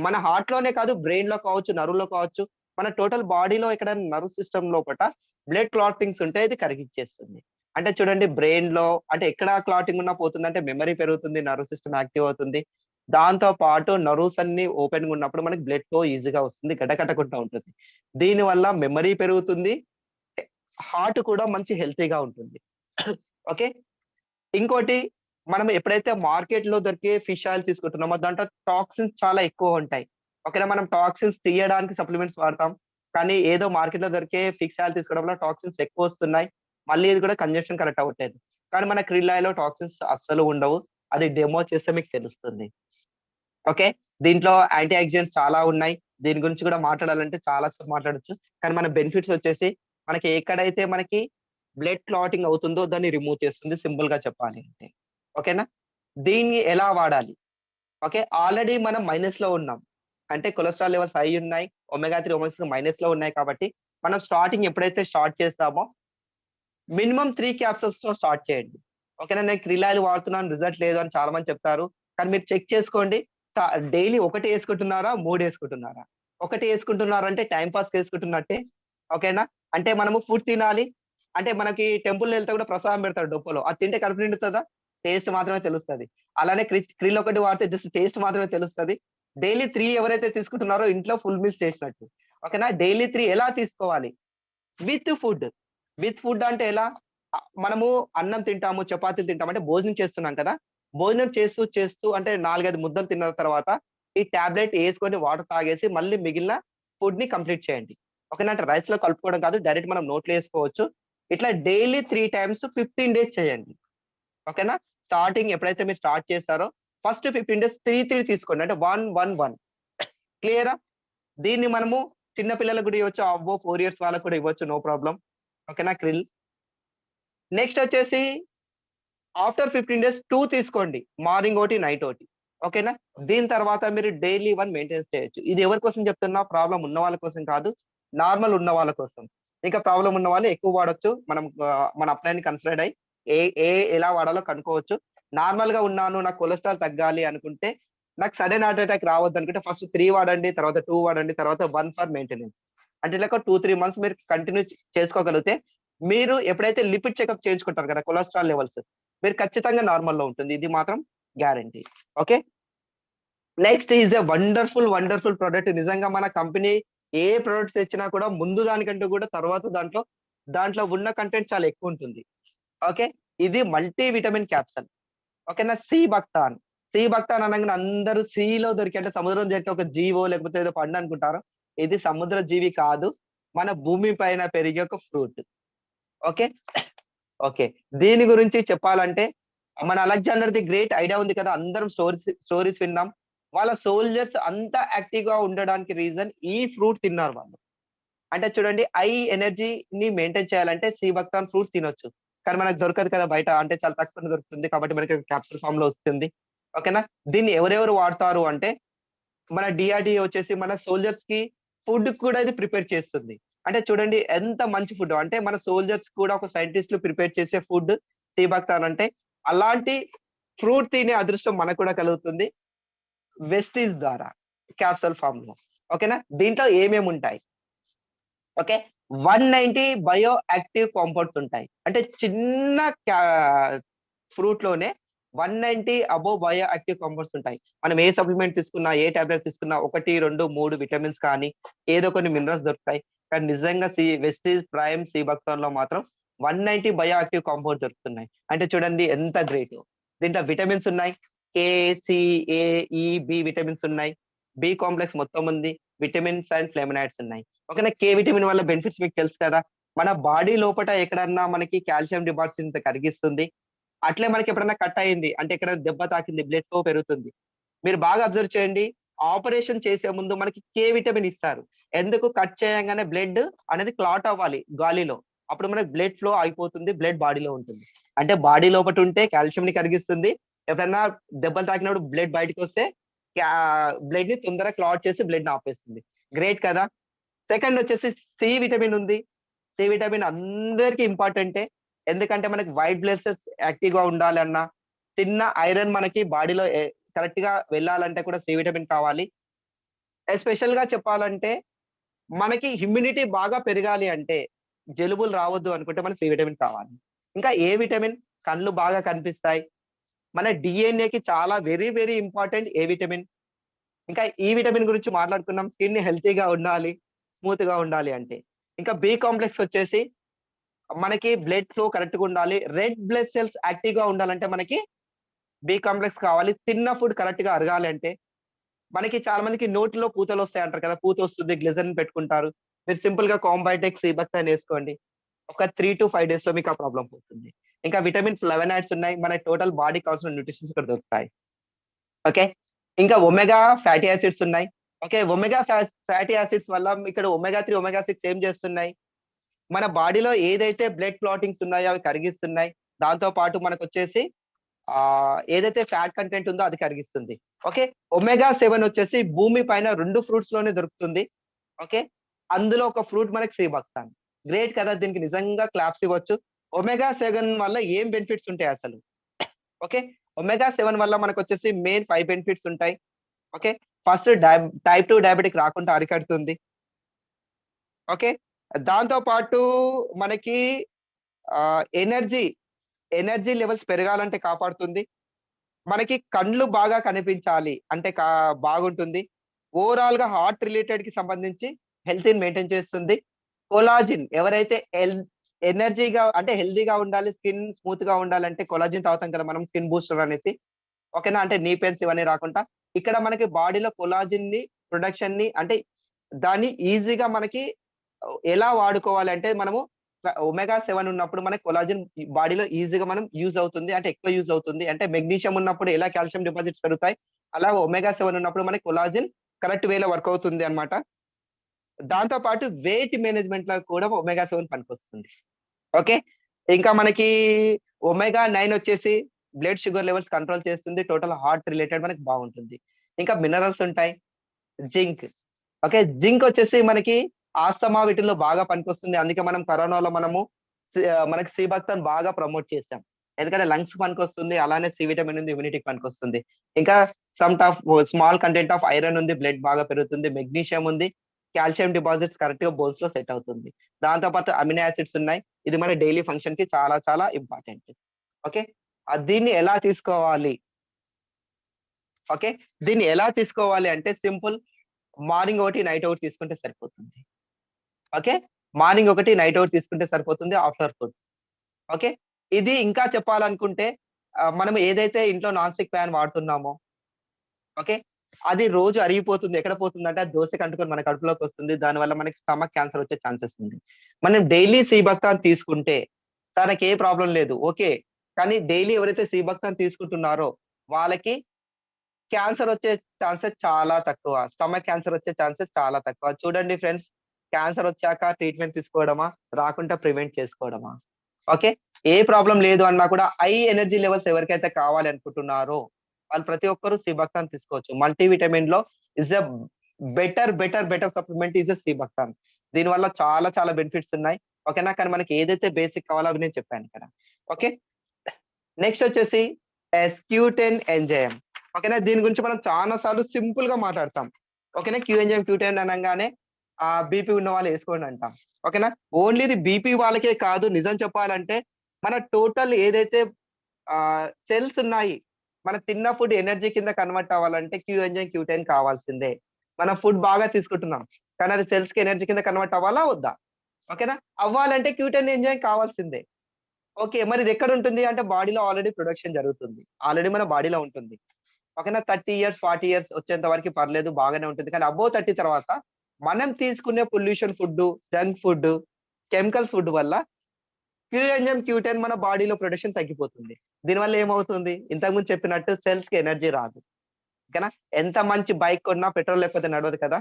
మన హార్ట్‌లోనే కాదు బ్రెయిన్‌లో కావచ్చు, నర్వ్‌లో కావచ్చు, మన టోటల్ బాడీలో ఎక్కడైనా నర్వ్ సిస్టమ్ లోపట బ్లడ్ క్లాటింగ్స్ ఉంటే ఇది కరిగిచ్చేస్తుంది. అంటే చూడండి బ్రెయిన్‌లో అంటే ఎక్కడ క్లాటింగ్ ఉన్నా పోతుందంటే మెమరీ పెరుగుతుంది, నర్వ్ సిస్టమ్ యాక్టివ్ అవుతుంది. దాంతో పాటు నర్వ్స్ అన్నీ ఓపెన్‌గా ఉన్నప్పుడు మనకి బ్లడ్ ఫ్లో ఈజీగా వస్తుంది. గడ్డకట్టకుండా ఉంటుంది. దీనివల్ల మెమరీ పెరుగుతుంది. హార్ట్ కూడా మంచి హెల్తీగా ఉంటుంది. ఓకే. ఇంకోటి మనం ఎప్పుడైతే మార్కెట్‌లో దొరికే ఫిష్ ఆయిల్ తీసుకుంటున్నామో దాంట్లో టాక్సిన్స్ చాలా ఎక్కువ ఉంటాయి. ఓకేనా? మనం టాక్సిన్స్ తీయడానికి సప్లిమెంట్స్ వాడతాం. కానీ ఏదో మార్కెట్‌లో దొరికే ఫిష్ ఆయిల్ తీసుకోవడం వల్ల టాక్సిన్స్ ఎక్కువొస్తున్నాయి. మళ్ళీ ఇది కూడా కన్జంప్షన్ కరెక్ట్ అవ్వట్లేదు. కానీ మన క్రిల్ ఆయిల్‌లో టాక్సిన్స్ అస్సలు ఉండవు. అది డెమో చేస్తే మీకు తెలుస్తుంది. ఓకే. దీంట్లో యాంటీ ఆక్సిడెంట్స్ చాలా ఉన్నాయి. దీని గురించి కూడా మాట్లాడాలంటే చాలా సేపు మాట్లాడొచ్చు. కానీ మన బెనిఫిట్స్ వచ్చేసి మనకి ఎక్కడైతే మనకి బ్లడ్ క్లాటింగ్ అవుతుందో దాన్ని రిమూవ్ చేస్తుంది సింపుల్‌గా చెప్పాలి అంటే. ఓకేనా? దీన్ని ఎలా వాడాలి? ఓకే. ఆల్రెడీ మనం మైనస్‌లో ఉన్నాం. అంటే కొలెస్టరాల్ లెవెల్స్ హై ఉన్నాయి. ఒమెగా 3, ఒమెగా 6 మైనస్‌లో ఉన్నాయి కాబట్టి మనం స్టార్టింగ్ ఎప్పుడైతే స్టార్ట్ చేస్తామో మినిమమ్ 3 క్యాప్సూల్స్‌తో స్టార్ట్ చేయండి. ఓకేనా? నేను క్రిల్ ఆయిల్ వాడుతున్నాను రిజల్ట్ లేదు అని చాలా మంది చెప్తారు. కానీ మీరు చెక్ చేసుకోండి. స్టా డైలీ ఒకటి యేసుకుంటున్నారా? 3 యేసుకుంటున్నారా? ఒకటి యేసుకుంటున్నారంటే టైమ్ పాస్‌కి యేసుకుంటున్నట్టే. ఓకేనా? అంటే మనము ఫుడ్ తినాలి. అంటే మనకి టెంపుల్‌లో ఎళ్తే కూడా ప్రసాదం పెడతాడు డొప్పలో. అది తింటే కడుపు నిండుతదా? టేస్ట్ మాత్రమే తెలుస్తది. అలానే క్రిల్ ఒకటి వాడితే జస్ట్ టేస్ట్ మాత్రమే తెలుస్తది. డైలీ 3 ఎవరైతే తీసుకుంటున్నారో ఇంట్లో ఫుల్ మీల్స్ చేసినట్టు. ఓకేనా? డైలీ 3 ఎలా తీసుకోవాలి? With food. విత్ ఫుడ్ అంటే ఎలా? మనము అన్నం తింటాము, చపాతీలు తింటాము అంటే భోజనం చేస్తున్నాం కదా! భోజనం చేస్తూ, చేస్తూ అంటే 4, 5 ముద్దలు తిన్న తర్వాత ఈ టాబ్లెట్ యేసుకొని వాటర్ తాగేసి మళ్ళీ మిగిలిన ఫుడ్‌ని కంప్లీట్ చేయండి. ఓకేనా? అంటే రైస్‌లో కలుపుకోవడం కాదు. డైరెక్ట్ మనం నోట్లో యేసుకోవచ్చు. ఇట్లా డైలీ 3 టైమ్స్ 15 డేస్ చేయండి. ఓకేనా? స్టార్టింగ్ ఎప్పుడైతే మీరు స్టార్ట్ చేస్తారో ఫస్ట్ 15 డేస్ 3, 3 తీసుకోండి. అంటే 1, 1, 1 క్లియరా? దీన్ని మనము చిన్న పిల్లలకు కూడా ఇవ్వచ్చు. అబ్బో! 4 ఇయర్స్ వాళ్ళకి కూడా ఇవ్వచ్చు. No problem. ఓకేనా? క్రిల్. నెక్స్ట్ వచ్చేసి ఆఫ్టర్ 15 డేస్ 2 తీసుకోండి. మార్నింగ్ ఒకటి, నైట్ ఒకటి. ఓకేనా? దీని తర్వాత మీరు డైలీ 1 మెయింటైన్ చేయొచ్చు. ఇది ఎవరి కోసం చెప్తున్నా ప్రాబ్లమ్ ఉన్న వాళ్ళ కోసం కాదు. నార్మల్ ఉన్న వాళ్ళ కోసం. ఇంకా ప్రాబ్లమ్ ఉన్న వాళ్ళు ఎక్కువ వాడొచ్చు. మనం మన అప్లైన్‌ని కన్సిడర్డ్ అయ్యి ఏ ఏ ఎలా వాడాలో కనుక్కోవచ్చు. నార్మల్‌గా ఉన్నాను నాకు కొలెస్ట్రాల్ తగ్గాలి అనుకుంటే నాకు సడన్ హార్ట్ అటాక్ రావద్దు అనుకుంటే ఫస్ట్ 3 వాడండి, తర్వాత 2 వాడండి, తర్వాత 1 ఫర్ మెయింటెనెన్స్. అంటే ఇలాగ 2, 3 మంత్స్ మీరు కంటిన్యూ చేసుకోగలిగితే, మీరు ఎప్పుడైతే లిపిడ్ చెకప్ చేయించుకుంటారు కదా! కొలెస్ట్రాల్ లెవెల్స్ మీరు ఖచ్చితంగా నార్మల్‌లో ఉంటుంది. ఇది మాత్రం guarantee. Okay. Next is a wonderful product. నిజంగా మన కంపెనీ ఏ ప్రొడక్ట్స్ తెచ్చినా కూడా ముందు దానికంటే కూడా తర్వాత దాంట్లో ఉన్న కంటెంట్ చాలా ఎక్కువుంటుంది. ఓకే. ఇది మల్టీ విటమిన్ క్యాప్సూల్. ఓకేనా. సీ బక్తాన్ అనంగానే అందరూ సీలో దొరికే అంటే సముద్రం దొరికే ఒక జీవో లేకపోతే ఏదో పండు అనుకుంటారు. ఇది సముద్ర జీవి కాదు. మన భూమి పైన పెరిగే ఒక ఫ్రూట్. ఓకే. ఓకే. దీని గురించి చెప్పాలంటే మన అలెగ్జాండర్ ది గ్రేట్ ఐడియా ఉంది కదా! అందరం స్టోరీస్ విన్నాం. వాళ్ళ సోల్జర్స్ అంత యాక్టివ్‌గా ఉండడానికి రీజన్ ఈ ఫ్రూట్ తిన్నారు వాళ్ళు. అంటే చూడండి ఎనర్జీని మెయింటైన్ చేయాలంటే సీ బక్తాన్ ఫ్రూట్ తినొచ్చు. కానీ మనకు దొరకదు కదా బయట. అంటే చాలా తక్కువనే దొరుకుతుంది. కాబట్టి మనకి క్యాప్సూల్ ఫార్మ్‌లో వస్తుంది. ఓకేనా. దీన్ని ఎవరెవరు వాడతారు అంటే మన డీఆర్‌డీఏ వచ్చేసి మన సోల్జర్స్‌కి ఫుడ్ కూడా ఇది ప్రిపేర్ చేస్తుంది. అంటే చూడండి ఎంత మంచి ఫుడ్. అంటే మన సోల్జర్స్ కూడా ఒక సైంటిస్ట్‌లు ప్రిపేర్ చేసే ఫుడ్ సీ బక్తాన్ అంటే అలాంటి ఫ్రూట్ తినే అదృష్టం మనకు కూడా కలుగుతుంది. వెస్టీజ్ ద్వారా క్యాప్సూల్ ఫార్మ్‌లో. ఓకేనా. దీంట్లో ఏమేముంటాయి? ఓకే. 190 బయో యాక్టివ్ కాంపౌండ్స్ ఉంటాయి. అంటే చిన్న ఫ్రూట్‌లోనే 190 అబోవ్ బయో యాక్టివ్ కాంపౌండ్స్ ఉంటాయి. మనం ఏ సప్లిమెంట్ తీసుకున్నా, ఏ టాబ్లెట్ తీసుకున్నా 1, 2, 3 విటమిన్స్ కానీ, ఏదో కొన్ని మినరల్స్ దొరుకుతాయి. కానీ నిజంగా వెస్టీజ్ ప్రైమ్ సీ బక్తాన్‌లో మాత్రం 190 బయో యాక్టివ్ కాంపౌండ్స్ దొరుకుతున్నాయి. అంటే చూడండి ఎంత గ్రేటో. దీంట్లో విటమిన్స్ ఉన్నాయి. కే, సి, ఏ, ఈ, బి విటమిన్స్ ఉన్నాయి. బి కాంప్లెక్స్ మొత్తం ఉంది. విటమిన్స్ అండ్ ఫ్లేవనాయిడ్స్ ఉన్నాయి. ఓకేనా. కే విటమిన్ వల్ల బెనిఫిట్స్ మీకు తెలుసు కదా! మన బాడీ లోపట ఎక్కడన్నా మనకి కాల్షియం డిపాజిట్స్ కరిగిస్తుంది. అట్లే మనకి ఎప్పుడన్నా కట్ అయింది అంటే ఎక్కడ దెబ్బ తాకింది బ్లడ్ ఫ్లో పెరుగుతుంది. మీరు బాగా అబ్జర్వ్ చేయండి. ఆపరేషన్ చేసే ముందు మనకి కే విటమిన్ ఇస్తారు. ఎందుకు కట్ చేయంగానే బ్లడ్ అనేది క్లాట్ అవ్వాలి గాలిలో. అప్పుడు మనకి బ్లడ్ ఫ్లో ఆగిపోతుంది. బ్లడ్ బాడీలో ఉంటుంది. అంటే బాడీ లోపట ఉంటే కాల్షియంని కరిగిస్తుంది. ఎప్పుడన్నా దెబ్బలు తాకినప్పుడు బ్లడ్ బయటకొస్తే క్యా బ్లడ్‌ని తొందరగా క్లాట్ చేసి బ్లడ్‌ని ఆపేస్తుంది. గ్రేట్ కదా! సెకండ్ వచ్చేసి సి విటమిన్ ఉంది. సి విటమిన్ అందరికి ఇంపార్టెంటే. ఎందుకంటే మనకి వైట్ బ్లడ్ సెల్స్ యాక్టివ్‌గా ఉండాలన్నా, తిన్న ఐరన్ మనకి బాడీలో కరెక్ట్‌గా వెళ్ళాలంటే కూడా సి విటమిన్ కావాలి. ఎస్పెషల్‌గా చెప్పాలంటే మనకి ఇమ్యూనిటీ బాగా పెరగాలి అంటే, జలుబులు రావద్దు అనుకుంటే మనకి సి విటమిన్ కావాలి. ఇంకా ఏ విటమిన్ కళ్ళు బాగా కనిపిస్తాయి. మన డీఎన్ఏకి చాలా వెరీ ఇంపార్టెంట్ ఏ విటమిన్. ఇంకా ఈ విటమిన్ గురించి మాట్లాడుకున్నాం. స్కిన్ హెల్తీగా ఉండాలి, స్మూత్‌గా ఉండాలి అంటే. ఇంకా బి కాంప్లెక్స్ వచ్చేసి మనకి బ్లడ్ ఫ్లో కరెక్ట్‌గా ఉండాలి. రెడ్ బ్లడ్ సెల్స్ యాక్టివ్‌గా ఉండాలంటే మనకి బి కాంప్లెక్స్ కావాలి. తిన్న ఫుడ్ కరెక్ట్‌గా అరగాలి అంటే మనకి చాలా మందికి నోటిలో పూతలొస్తాయి అంటారు కదా! పూతొస్తుంది గ్లిజరిన్ పెట్టుకుంటారు. మీరు సింపుల్‌గా కాంబైటెక్స్, ఇబక్తాన్ ఏసుకోండి. ఒక 3-5 డేస్‌లో మీకు ఆ ప్రాబ్లమ్ పోతుంది. ఇంకా విటమిన్ ఫ్లేవనాయిడ్స్ ఉన్నాయి. మన టోటల్ బాడీకి కావాల్సిన న్యూట్రిషన్స్ ఇక్కడ దొరుకుతాయి. ఓకే. ఇంకా ఒమెగా ఫ్యాటీ యాసిడ్స్ ఉన్నాయి. ఓకే. ఒమెగా ఫ్యాటీ యాసిడ్స్ వల్ల ఇక్కడ ఒమెగా 3, ఒమెగా 6 ఏం చేస్తున్నాయి? మన బాడీలో ఏదైతే బ్లడ్ క్లాటింగ్స్ ఉన్నాయో అవి కరిగిస్తున్నాయి. దాంతో పాటు మనకొచ్చేసి ఏదైతే ఫ్యాట్ కంటెంట్ ఉందో అది కరిగిస్తుంది. ఓకే. ఒమెగా 7 వచ్చేసి భూమి పైన 2 ఫ్రూట్స్ లోనే దొరుకుతుంది. ఓకే. అందులో ఒక ఫ్రూట్ మనకి సీబక్తాన్. గ్రేట్ కదా! దీనికి నిజంగా క్లాప్స్ ఇవ్వచ్చు. ఒమెగా 7 వల్ల ఏం బెనిఫిట్స్ ఉంటాయి అసలు? ఓకే. ఒమెగా 7 వల్ల మనకొచ్చేసి మెయిన్ 5 బెనిఫిట్స్ ఉంటాయి. ఓకే. ఫస్ట్ టైప్ 2 డయాబెటిక్ రాకుండా అరికడుతుంది. ఓకే. దాంతో పాటు మనకి ఎనర్జీ, ఎనర్జీ లెవెల్స్ పెరగాలంటే కాపాడుతుంది. మనకి కండ్లు బాగా కనిపించాలి అంటే బాగుంటుంది. ఓవరాల్‌గా హార్ట్ రిలేటెడ్‌కి సంబంధించి హెల్త్‌ని మెయింటైన్ చేస్తుంది. కొలాజిన్ ఎవరైతే ఎనర్జీగా అంటే హెల్తీగా ఉండాలి, స్కిన్ స్మూత్‌గా ఉండాలంటే కొలాజిన్ తాగుతాం కదా మనం స్కిన్ బూస్టర్ అనేసి. ఓకేనా. అంటే నీ పెయిన్స్ ఇవన్నీ రాకుండా ఇక్కడ మనకి బాడీలో కొలాజిన్‌ని ప్రొడక్షన్‌ని అంటే దాన్ని ఈజీగా మనకి ఎలా వాడుకోవాలంటే మనము ఒమెగా 7 ఉన్నప్పుడు మనకి కొలాజిన్ బాడీలో ఈజీగా మనం యూజ్ అవుతుంది. అంటే ఎక్కువ యూజ్ అవుతుంది. అంటే మెగ్నీషియం ఉన్నప్పుడు ఎలా కాల్షియం డిపాజిట్స్ పెరుగుతాయి. అలా ఒమెగా 7 ఉన్నప్పుడు మనకి కొలాజిన్ కరెక్ట్ వేలో వర్క్ అవుతుంది అన్నమాట. దాంతో పాటు వెయిట్ మేనేజ్‌మెంట్‌లో కూడా ఒమెగా 7 పనికొస్తుంది. ఓకే. ఇంకా మనకి ఒమెగా 9 వచ్చేసి బ్లడ్ షుగర్ లెవెల్స్ కంట్రోల్ చేస్తుంది. టోటల్ హార్ట్ రిలేటెడ్ మనకి బాగుంటుంది. ఇంకా మినరల్స్ ఉంటాయి. జింక్. ఓకే. జింక్ వచ్చేసి మనకి ఆస్తమా వీటిల్లో బాగా పనికొస్తుంది. అందుకే మనం కరోనాలో మనకి సి బక్తాన్ బాగా ప్రమోట్ చేసాం. ఎందుకంటే లంగ్స్ పనికొస్తుంది. అలానే సి విటమిన్ ఉంది. ఇమ్యూనిటీకి పనికొస్తుంది. ఇంకా స్మాల్ కంటెంట్ ఆఫ్ ఐరన్ ఉంది, బ్లడ్ బాగా పెరుగుతుంది, మెగ్నీషియం ఉంది, కాల్షియం డిపాజిట్స్ కరెక్ట్ గా బోన్స్ లో సెట్ అవుతుంది. దాంతో పాటు అమినో యాసిడ్స్ ఉన్నాయి. ఇది మన డైలీ ఫంక్షన్ కి చాలా చాలా ఇంపార్టెంట్. ఓకే, దీన్ని ఎలా తీసుకోవాలి? ఓకే, దీన్ని ఎలా తీసుకోవాలి అంటే సింపుల్, మార్నింగ్ ఒకటి నైట్ ఒకటి తీసుకుంటే సరిపోతుంది. ఓకే, మార్నింగ్ ఒకటి నైట్ ఒకటి తీసుకుంటే సరిపోతుంది ఆఫ్టర్ ఫుడ్. ఓకే, ఇది ఇంకా చెప్పాలనుకుంటే మనం ఏదైతే ఇంట్లో నాన్ స్టిక్ ప్యాన్ వాడుతున్నామో, ఓకే, అది రోజు అరిగిపోతుంది. ఎక్కడ పోతుందంటే అది దోసకి అంటుకొని మన కడుపులోకి వస్తుంది. దానివల్ల మనకి స్టమక్ క్యాన్సర్ వచ్చే ఛాన్సెస్ ఉంది. మనం డైలీ సీబక్తాన్ తీసుకుంటే తనకి ఏ ప్రాబ్లం లేదు. ఓకే, కానీ డైలీ ఎవరైతే సీబక్తాన్ తీసుకుంటున్నారో వాళ్ళకి క్యాన్సర్ వచ్చే ఛాన్సెస్ చాలా తక్కువ. స్టమక్ క్యాన్సర్ వచ్చే ఛాన్సెస్ చాలా తక్కువ. చూడండి ఫ్రెండ్స్, క్యాన్సర్ వచ్చాక ట్రీట్మెంట్ తీసుకోవడమా, రాకుండా ప్రివెంట్ చేసుకోవడమా? ఓకే, ఏ ప్రాబ్లం లేదు అన్నా కూడా హై ఎనర్జీ లెవెల్స్ ఎవరికైతే కావాలి అనుకుంటున్నారో వాళ్ళు ప్రతి ఒక్కరు సీబక్తాన్ తీసుకోవచ్చు. మల్టీవిటమిన్ లో is a better supplement is a sea buckthorn. దీనివల్ల చాలా చాలా బెనిఫిట్స్ ఉన్నాయి. ఓకేనా, కానీ మనకి ఏదైతే బేసిక్ కావాలో అవి నేను చెప్పాను ఇక్కడ. ఓకే, నెక్స్ట్ వచ్చేసి Q10 ఎంజైమ్. ఓకేనా, దీని గురించి మనం చాలా సార్లు సింపుల్ గా మాట్లాడతాం. ఓకేనా, క్యూ ఎంజైమ్ Q10 అనగానే బీపీ ఉన్న వాళ్ళు వేసుకోండి అంటాం. ఓకేనా, ఓన్లీ ఇది బీపీ వాళ్ళకే కాదు, నిజం చెప్పాలంటే మన టోటల్ ఏదైతే సెల్స్ ఉన్నాయి, మన తిన్న ఫుడ్ ఎనర్జీ కింద కన్వర్ట్ అవ్వాలంటే క్యూ ఎంజైమ్ Q10 కావాల్సిందే. మనం ఫుడ్ బాగా తీసుకుంటున్నాం కానీ అది సెల్స్ కి ఎనర్జీ కింద కన్వర్ట్ అవ్వాలా వద్దా? ఓకేనా, అవ్వాలంటే Q10 ఎంజైమ్ కావాల్సిందే. ఓకే, మరి ఇది ఎక్కడ ఉంటుంది అంటే బాడీలో ఆల్రెడీ ప్రొడక్షన్ జరుగుతుంది. ఆల్రెడీ మన బాడీలో ఉంటుంది. ఓకేనా, 30 ఇయర్స్ 40 ఇయర్స్ వచ్చేంత వరకు పర్లేదు, బాగానే ఉంటుంది. కానీ అబోవ్ 30 తర్వాత మనం తీసుకునే pollution food, junk food, chemicals food వల్ల క్యూ ఎంజైమ్ Q10 మన బాడీలో ప్రొడక్షన్ తగ్గిపోతుంది. దీనివల్ల ఏమవుతుంది? ఇంతకుముందు చెప్పినట్టు సెల్స్ కి ఎనర్జీ రాదు. ఓకేనా, ఎంత మంచి బైక్ కొన్నా పెట్రోల్ లేకపోతే నడవదు కదా.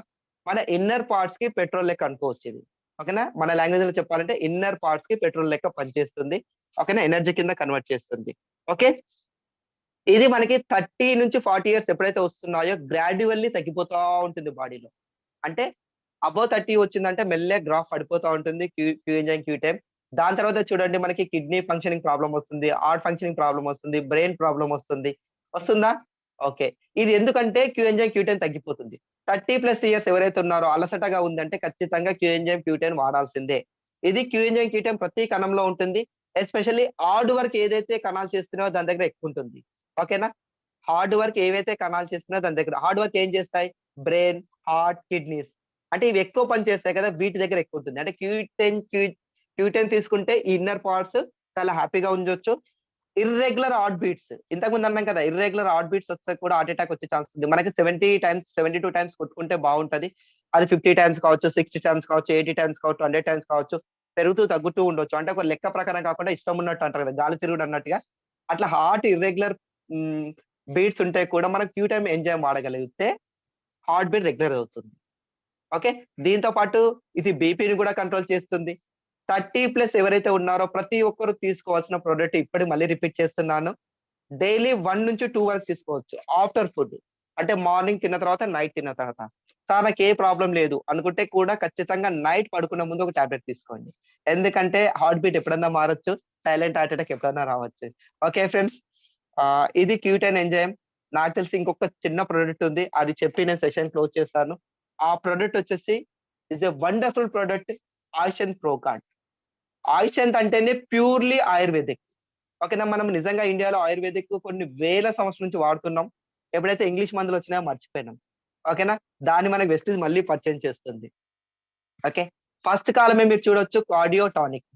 మన ఇన్నర్ పార్ట్స్ కి పెట్రోల్ లెక్క అనుకోవచ్చు ఇది. ఓకేనా, మన లాంగ్వేజ్ లో చెప్పాలంటే ఇన్నర్ పార్ట్స్ కి పెట్రోల్ లెక్క పనిచేస్తుంది. ఓకేనా, ఎనర్జీ కింద కన్వర్ట్ చేస్తుంది. ఓకే, ఇది మనకి 30 నుంచి 40 ఇయర్స్ ఎప్పుడైతే వస్తున్నాయో గ్రాడ్యువల్లీ తగ్గిపోతా ఉంటుంది బాడీలో. అంటే అబోవ్ 30 వచ్చిందంటే మెల్లగా గ్రాఫ్ పడిపోతా ఉంటుంది క్యూ ఎంజైమ్ Q10. దాని తర్వాత చూడండి మనకి కిడ్నీ ఫంక్షనింగ్ ప్రాబ్లమ్ వస్తుంది, హార్ట్ ఫంక్షనింగ్ ప్రాబ్లమ్ వస్తుంది, బ్రెయిన్ ప్రాబ్లమ్ వస్తుంది. వస్తుందా? ఓకే, ఇది ఎందుకంటే క్యూ ఎంజైమ్ Q10 తగ్గిపోతుంది. 30+ ఇయర్స్ ఎవరైతే ఉన్నారో అలసటగా ఉందంటే ఖచ్చితంగా క్యూ ఎంజైమ్ Q10 వాడాల్సిందే. ఇది క్యూ ఎంజైమ్ Q10 ప్రతి కణంలో ఉంటుంది. ఎస్పెషల్లీ హార్డ్ వర్క్ ఏదైతే కణాలు చేస్తున్నాయో దాని దగ్గర ఎక్కువ ఉంటుంది. ఓకేనా, హార్డ్ వర్క్ ఏవైతే కణాలు చేస్తున్నాయో దాని దగ్గర, హార్డ్ వర్క్ ఏం చేస్తాయి? Brain, heart, kidneys. అంటే ఇవి ఎక్కువ పని చేస్తాయి కదా, వీటి దగ్గర ఎక్కువ ఉంటుంది. అంటే Q10 తీసుకుంటే ఈ ఇన్నర్ పార్ట్స్ చాలా హ్యాపీగా ఉంచొచ్చు. ఇర్రెగ్యులర్ హార్ట్ బీట్స్, ఇంతకు ముందు అన్నాం కదా, ఇర్రెగ్యులర్ హార్ట్ బీట్స్ వస్తే కూడా హార్ట్ అటాక్ వచ్చే ఛాన్స్ ఉంది. మనకి 70 టైమ్స్ 72 టైమ్స్ కొట్టుకుంటే బాగుంటది. అది 50 టైమ్స్ కావచ్చు, 60 టైమ్స్ కావచ్చు, 80 టైమ్స్ కావచ్చు, 100 టైమ్స్ కావచ్చు. పెరుగుతూ తగ్గుతూ ఉండొచ్చు. అంటే ఒక లెక్క ప్రకారం కాకుండా ఇష్టం ఉన్నట్టు అంటారు కదా, గాలి తిరుగుడు అన్నట్టుగా. అట్లా హార్ట్ ఇర్రెగ్యులర్ బీట్స్ ఉంటే కూడా మనం Q10 ఎంజైమ్ వాడగలిగితే హార్ట్ బీట్ రెగ్యులర్ అవుతుంది. ఓకే, దీంతో పాటు ఇది బీపీని కూడా కంట్రోల్ చేస్తుంది. 30+ ఎవరైతే ఉన్నారో ప్రతి ఒక్కరు తీసుకోవాల్సిన ప్రొడక్ట్ ఇప్పటికి మళ్ళీ రిపీట్ చేస్తున్నాను. డైలీ 1 నుంచి 2 వరకు తీసుకోవచ్చు ఆఫ్టర్ ఫుడ్. అంటే మార్నింగ్ తిన్న తర్వాత, నైట్ తిన్న తర్వాత. సార్ నాకు ఏ ప్రాబ్లం లేదు అనుకుంటే కూడా ఖచ్చితంగా నైట్ పడుకునే ముందు ఒక టాబ్లెట్ తీసుకోండి. ఎందుకంటే హార్ట్ బీట్ ఎప్పుడన్నా మారొచ్చు, సైలెంట్ హార్ట్ అటాక్ ఎప్పుడన్నా రావచ్చు. ఓకే ఫ్రెండ్స్, ఇది Q10 ఎంజైమ్. నాకు తెలిసి ఇంకొక చిన్న ప్రొడక్ట్ ఉంది, అది చెప్పి నేను సెషన్ క్లోజ్ చేస్తాను. ఆ ప్రొడక్ట్ వచ్చేసి ఇస్ ఎ వండర్ఫుల్ ప్రొడక్ట్, ఆయుషన్ ప్రో కార్డ్. ఆయుషంత్ అంటేనే ప్యూర్లీ ఆయుర్వేదిక్. ఓకేనా, మనం నిజంగా ఇండియాలో ఆయుర్వేదిక్ కొన్ని వేల సంవత్సరాల నుంచి వాడుతున్నాం. ఎప్పుడైతే ఇంగ్లీష్ మందులు వచ్చినాయో మర్చిపోయినాం. ఓకేనా, దాన్ని మనకి వెస్టీజ్ మళ్ళీ పరిచయం చేస్తుంది. ఓకే, ఫస్ట్ కాలమే మీరు చూడొచ్చు కార్డియో టానిక్.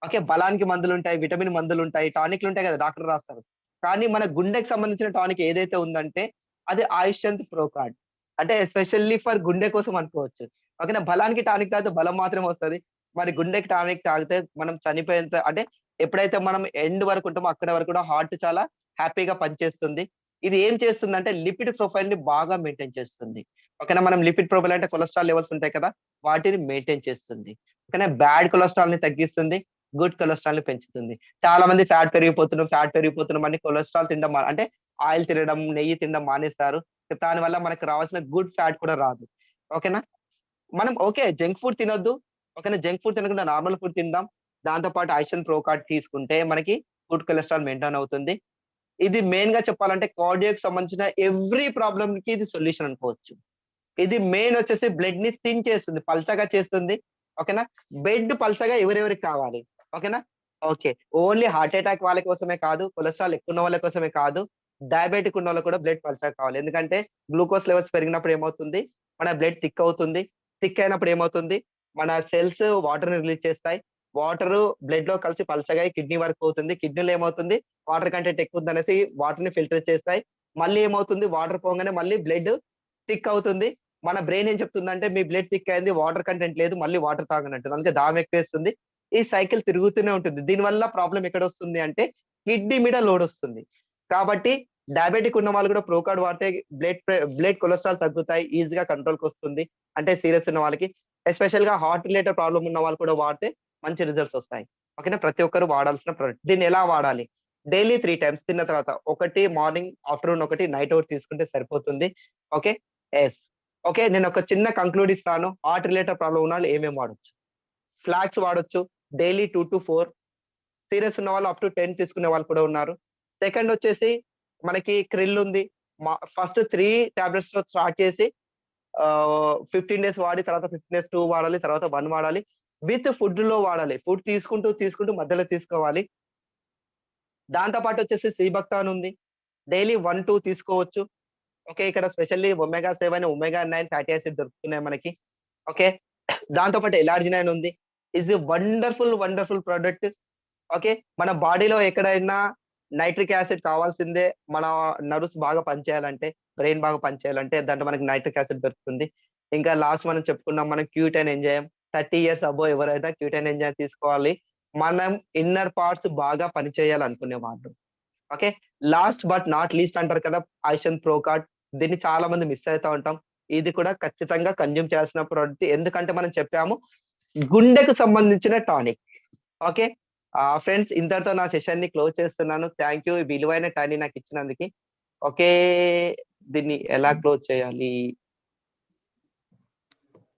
ఓకే, బలానికి మందులు ఉంటాయి, విటమిన్ మందులు ఉంటాయి, టానిక్లు ఉంటాయి కదా, డాక్టర్ రాస్తారు. కానీ మన గుండెకి సంబంధించిన టానిక్ ఏదైతే ఉందంటే అది ఆయుష్యంత్ ప్రో కార్డ్. అంటే ఎస్పెషల్లీ ఫర్ గుండె కోసం అనుకోవచ్చు. ఓకేనా, బలానికి టానిక్ తాగితే బలం మాత్రమే వస్తది. మరి గుండెకి టానిక్ తాగితే మనం చనిపోయేంత, అంటే ఎప్పుడైతే మనం ఎండ్ వరకు ఉంటామో అక్కడ వరకు కూడా హార్ట్ చాలా హ్యాపీగా పనిచేస్తుంది. ఇది ఏం చేస్తుందంటే లిపిడ్ ప్రొఫైల్ ని బాగా మెయింటైన్ చేస్తుంది. ఓకేనా, మనం లిపిడ్ ప్రొఫైల్ అంటే కొలెస్ట్రాల్ లెవెల్స్ ఉంటాయి కదా, వాటిని మెయింటైన్ చేస్తుంది. ఓకేనా, బ్యాడ్ కొలెస్ట్రాల్ ని తగ్గిస్తుంది, గుడ్ కొలెస్ట్రాల్ ని పెంచుతుంది. చాలా మంది ఫ్యాట్ పెరిగిపోతున్నాం అని కొలెస్ట్రాల్ తినడం అంటే ఆయిల్ తినడం, నెయ్యి తినడం మానేస్తారు. దానివల్ల మనకు రావాల్సిన గుడ్ ఫ్యాట్ కూడా రాదు. ఓకేనా, మనం ఓకే జంక్ ఫుడ్ తినొద్దు. ఓకేనా, జంక్ ఫుడ్ తినకుండా నార్మల్ ఫుడ్ తిందాం. దాంతో పాటు ఆయుషన్ ప్రో కార్డ్ తీసుకుంటే మనకి గుడ్ కొలెస్ట్రాల్ మెయింటైన్ అవుతుంది. ఇది మెయిన్ గా చెప్పాలంటే కార్డియాక్ సంబంధించిన ఎవ్రీ ప్రాబ్లమ్ కి ఇది సొల్యూషన్ అనుకోవచ్చు. ఇది మెయిన్ వచ్చేసి బ్లడ్ ని థిన్ చేస్తుంది, పల్చగా చేస్తుంది. ఓకేనా? బెడ్ పల్చగా ఎవరెవరికి కావాలి. ఓకేనా? ఓకే. ఓన్లీ హార్ట్ అటాక్ వాళ్ళ కోసమే కాదు, కొలెస్ట్రాల్ ఎక్కువ ఉన్న వాళ్ళ కోసమే కాదు, డయాబెటిక్ ఉన్న వాళ్ళకి కూడా బ్లడ్ పల్చగా కావాలి. ఎందుకంటే గ్లూకోజ్ లెవెల్స్ పెరిగినప్పుడు ఏమవుతుంది, మన బ్లడ్ థిక్ అవుతుంది. థిక్ అయినప్పుడు ఏమవుతుంది, మన సెల్స్ వాటర్‌ని రిలీజ్ చేస్తాయి. వాటరు బ్లడ్‌లో కలిసి పల్చగా అయి కిడ్నీ వరకు పోతుంది. కిడ్నీలో ఏమవుతుంది, వాటర్ కంటెంట్ ఎక్కువ ఉందనేసి వాటర్‌ని ఫిల్టర్ చేస్తాయి. మళ్ళీ ఏమవుతుంది, వాటర్ పోగానే మళ్ళీ బ్లడ్ థిక్ అవుతుంది. మన బ్రెయిన్ ఏం చెప్తుందంటే మీ బ్లడ్ థిక్ అయింది, వాటర్ కంటెంట్ లేదు, మళ్ళీ వాటర్ తాగండి అంటుంది. అందుకే దాహం ఎక్కువేస్తుంది. ఈ సైకిల్ తిరుగుతూనే ఉంటుంది. దీనివల్ల ప్రాబ్లమ్ ఎక్కడొస్తుంది అంటే కిడ్నీ మీద లోడ్ వస్తుంది. కాబట్టి డయాబెటిక్ ఉన్న వాళ్ళు కూడా ప్రోకార్డ్ వాడితే బ్లడ్ కొలెస్ట్రాల్ తగ్గుతాయి. ఈజీగా కంట్రోల్‌కొస్తుంది. అంటే సీరియస్ ఉన్న వాళ్ళకి. ఎస్పెషల్‌గా హార్ట్ రిలేటెడ్ ప్రాబ్లమ్ ఉన్న వాళ్ళు కూడా వాడితే మంచి రిజల్ట్స్ వస్తాయి. ఓకేనా? ప్రతి ఒక్కరు వాడాల్సిన ప్రొడక్ట్. దీన్ని ఎలా వాడాలి? డైలీ 3 టైమ్స్ తిన్న తర్వాత. ఒకటి మార్నింగ్, ఆఫ్టర్‌నూన్ ఒకటి, నైట్ ఒకటి తీసుకుంటే సరిపోతుంది. ఓకే. యెస్. ఓకే. నేనొక చిన్న కంక్లూడ్ ఇస్తాను. హార్ట్ రిలేటెడ్ ప్రాబ్లమ్ ఉన్నవాళ్ళు ఏమేమి వాడొచ్చు. ఫ్లాక్స్ వాడొచ్చు. డైలీ 2-4. సీరియస్ ఉన్నవాళ్ళు అప్ టు 10 తీసుకునే వాళ్ళు కూడా ఉన్నారు. సెకండ్ వచ్చేసి మనకి క్రిల్ ఉంది. ఫస్ట్ 3 టాబ్లెట్స్‌తో స్టార్ట్ చేసి 15 డేస్ వాడి తర్వాత 15 డేస్ 2 వాడాలి. తర్వాత 1 వాడాలి. విత్ ఫుడ్‌లో వాడాలి. ఫుడ్ తీసుకుంటూ, తీసుకుంటూ మధ్యలో తీసుకోవాలి. దాంతో పాటు వచ్చేసి సీబక్తాన్ ఉంది. డైలీ 1, 2 తీసుకోవచ్చు. ఓకే. ఇక్కడ specially omega 7, omega 9 fatty acid దొరుకుతున్నాయి మనకి. ఓకే. దాంతో పాటు ఎలార్జినైన్ ఉంది. Is a wonderful, wonderful product. Okay. మన బాడీలో ఎక్కడైనా నైట్రిక్ యాసిడ్ కావాల్సిందే. మన నర్వ్స్ బాగా పనిచేయాలంటే, బ్రెయిన్ బాగా పనిచేయాలంటే దాంట్లో మనకి నైట్రిక్ యాసిడ్ దొరుకుతుంది. ఇంకా లాస్ట్ మనం చెప్పుకున్నాం మనం క్యూటైన్ ఎంజైమ్. 30 ఇయర్స్ అబోవ్ ఎవరైనా క్యూటైన్ ఎంజైమ్ తీసుకోవాలి. మనం ఇన్నర్ పార్ట్స్ బాగా పనిచేయాలనుకునే వాళ్ళు. Okay. Last but not least అంటారు కదా! ఐషన్ ప్రోకార్డ్. దీన్ని చాలా మంది మిస్ అయితా ఉంటాం. ఇది కూడా ఖచ్చితంగా కన్జ్యూమ్ చేయాల్సిన ప్రొడక్ట్. ఎందుకంటే మనం చెప్పాము గుండెకు సంబంధించిన టానిక్. ఓకే. ఫ్రెండ్స్ ఇంతటితో నా సెషన్‌ని క్లోజ్ చేస్తున్నాను. Thank you. ఈ విలువైన టైమ్‌ని నాకిచ్చినందుకు. ఓకే. దీన్ని ఎలా క్లోజ్ చేయాలి?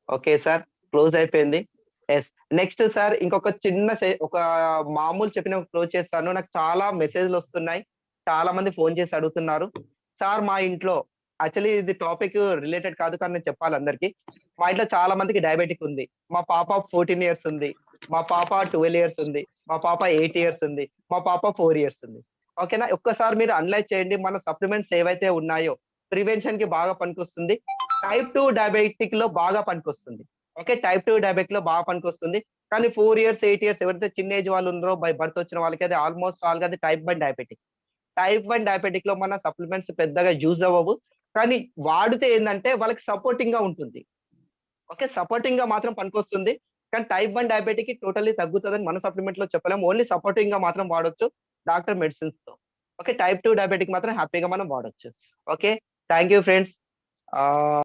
Okay sir. క్లోజ్ అయిపోయింది. యెస్. నెక్స్ట్ సార్ ఇంకొక చిన్న ఒక మామూలు చెప్పిన క్లోజ్ చేస్తాను. నాకు చాలా మెసేజ్‌లొస్తున్నాయి. చాలా మంది ఫోను చేసి అడుగుతున్నారు. సార్ మా ఇంట్లో యాక్చువల్లీ ఇది టాపిక్ రిలేటెడ్ కాదు కానీ నేను చెప్పాలి అందరికి. మా ఇంట్లో చాలా మందికి డయాబెటిక్ ఉంది. మా పాప 14 ఇయర్స్ ఉంది. మా పాప 12 ఇయర్స్ ఉంది. మా పాప 8 ఇయర్స్ ఉంది. మా పాప 4 ఇయర్స్ ఉంది. ఓకేనా? ఒక్కసారి మీరు అనలైజ్ చేయండి. మన సప్లిమెంట్స్ ఏవైతే ఉన్నాయో ప్రివెన్షన్‌కి బాగా పనికొస్తుంది. టైప్ 2 డయాబెటిక్‌లో బాగా పనికొస్తుంది. ఓకే. టైప్ 2 డయాబెటిక్‌లో బాగా పనికొస్తుంది. కానీ 4 ఇయర్స్, 8 ఇయర్స్ ఎవరైతే చిన్న ఏజ్ వాళ్ళు ఉన్నారో బై బర్త్ వచ్చిన వాళ్ళకి అది ఆల్‌మోస్ట్ ఆల్‌గా అది టైప్ 1 డయాబెటిక్. టైప్ 1 డయాబెటిక్‌లో మన సప్లిమెంట్స్ పెద్దగా యూజ్ అవ్వవు. కానీ వాడితే ఏందంటే వాళ్ళకి సపోర్టింగ్‌గా ఉంటుంది. ఓకే. సపోర్టింగ్‌గా మాత్రం పనికొస్తుంది. కానీ టైప్ 1 డయాబెటిక్‌కి టోటల్లీ తగ్గుతదని మన సప్లిమెంట్‌లో చెప్పలేం. ఓన్లీ సపోర్టింగ్‌గా మాత్రం వాడొచ్చు డాక్టర్ మెడిసిన్స్‌తో. ఓకే. టైప్ 2 డయాబెటిక్ మాత్రం హ్యాపీగా మనం వాడొచ్చు. ఓకే. Thank you friends. ఆహ్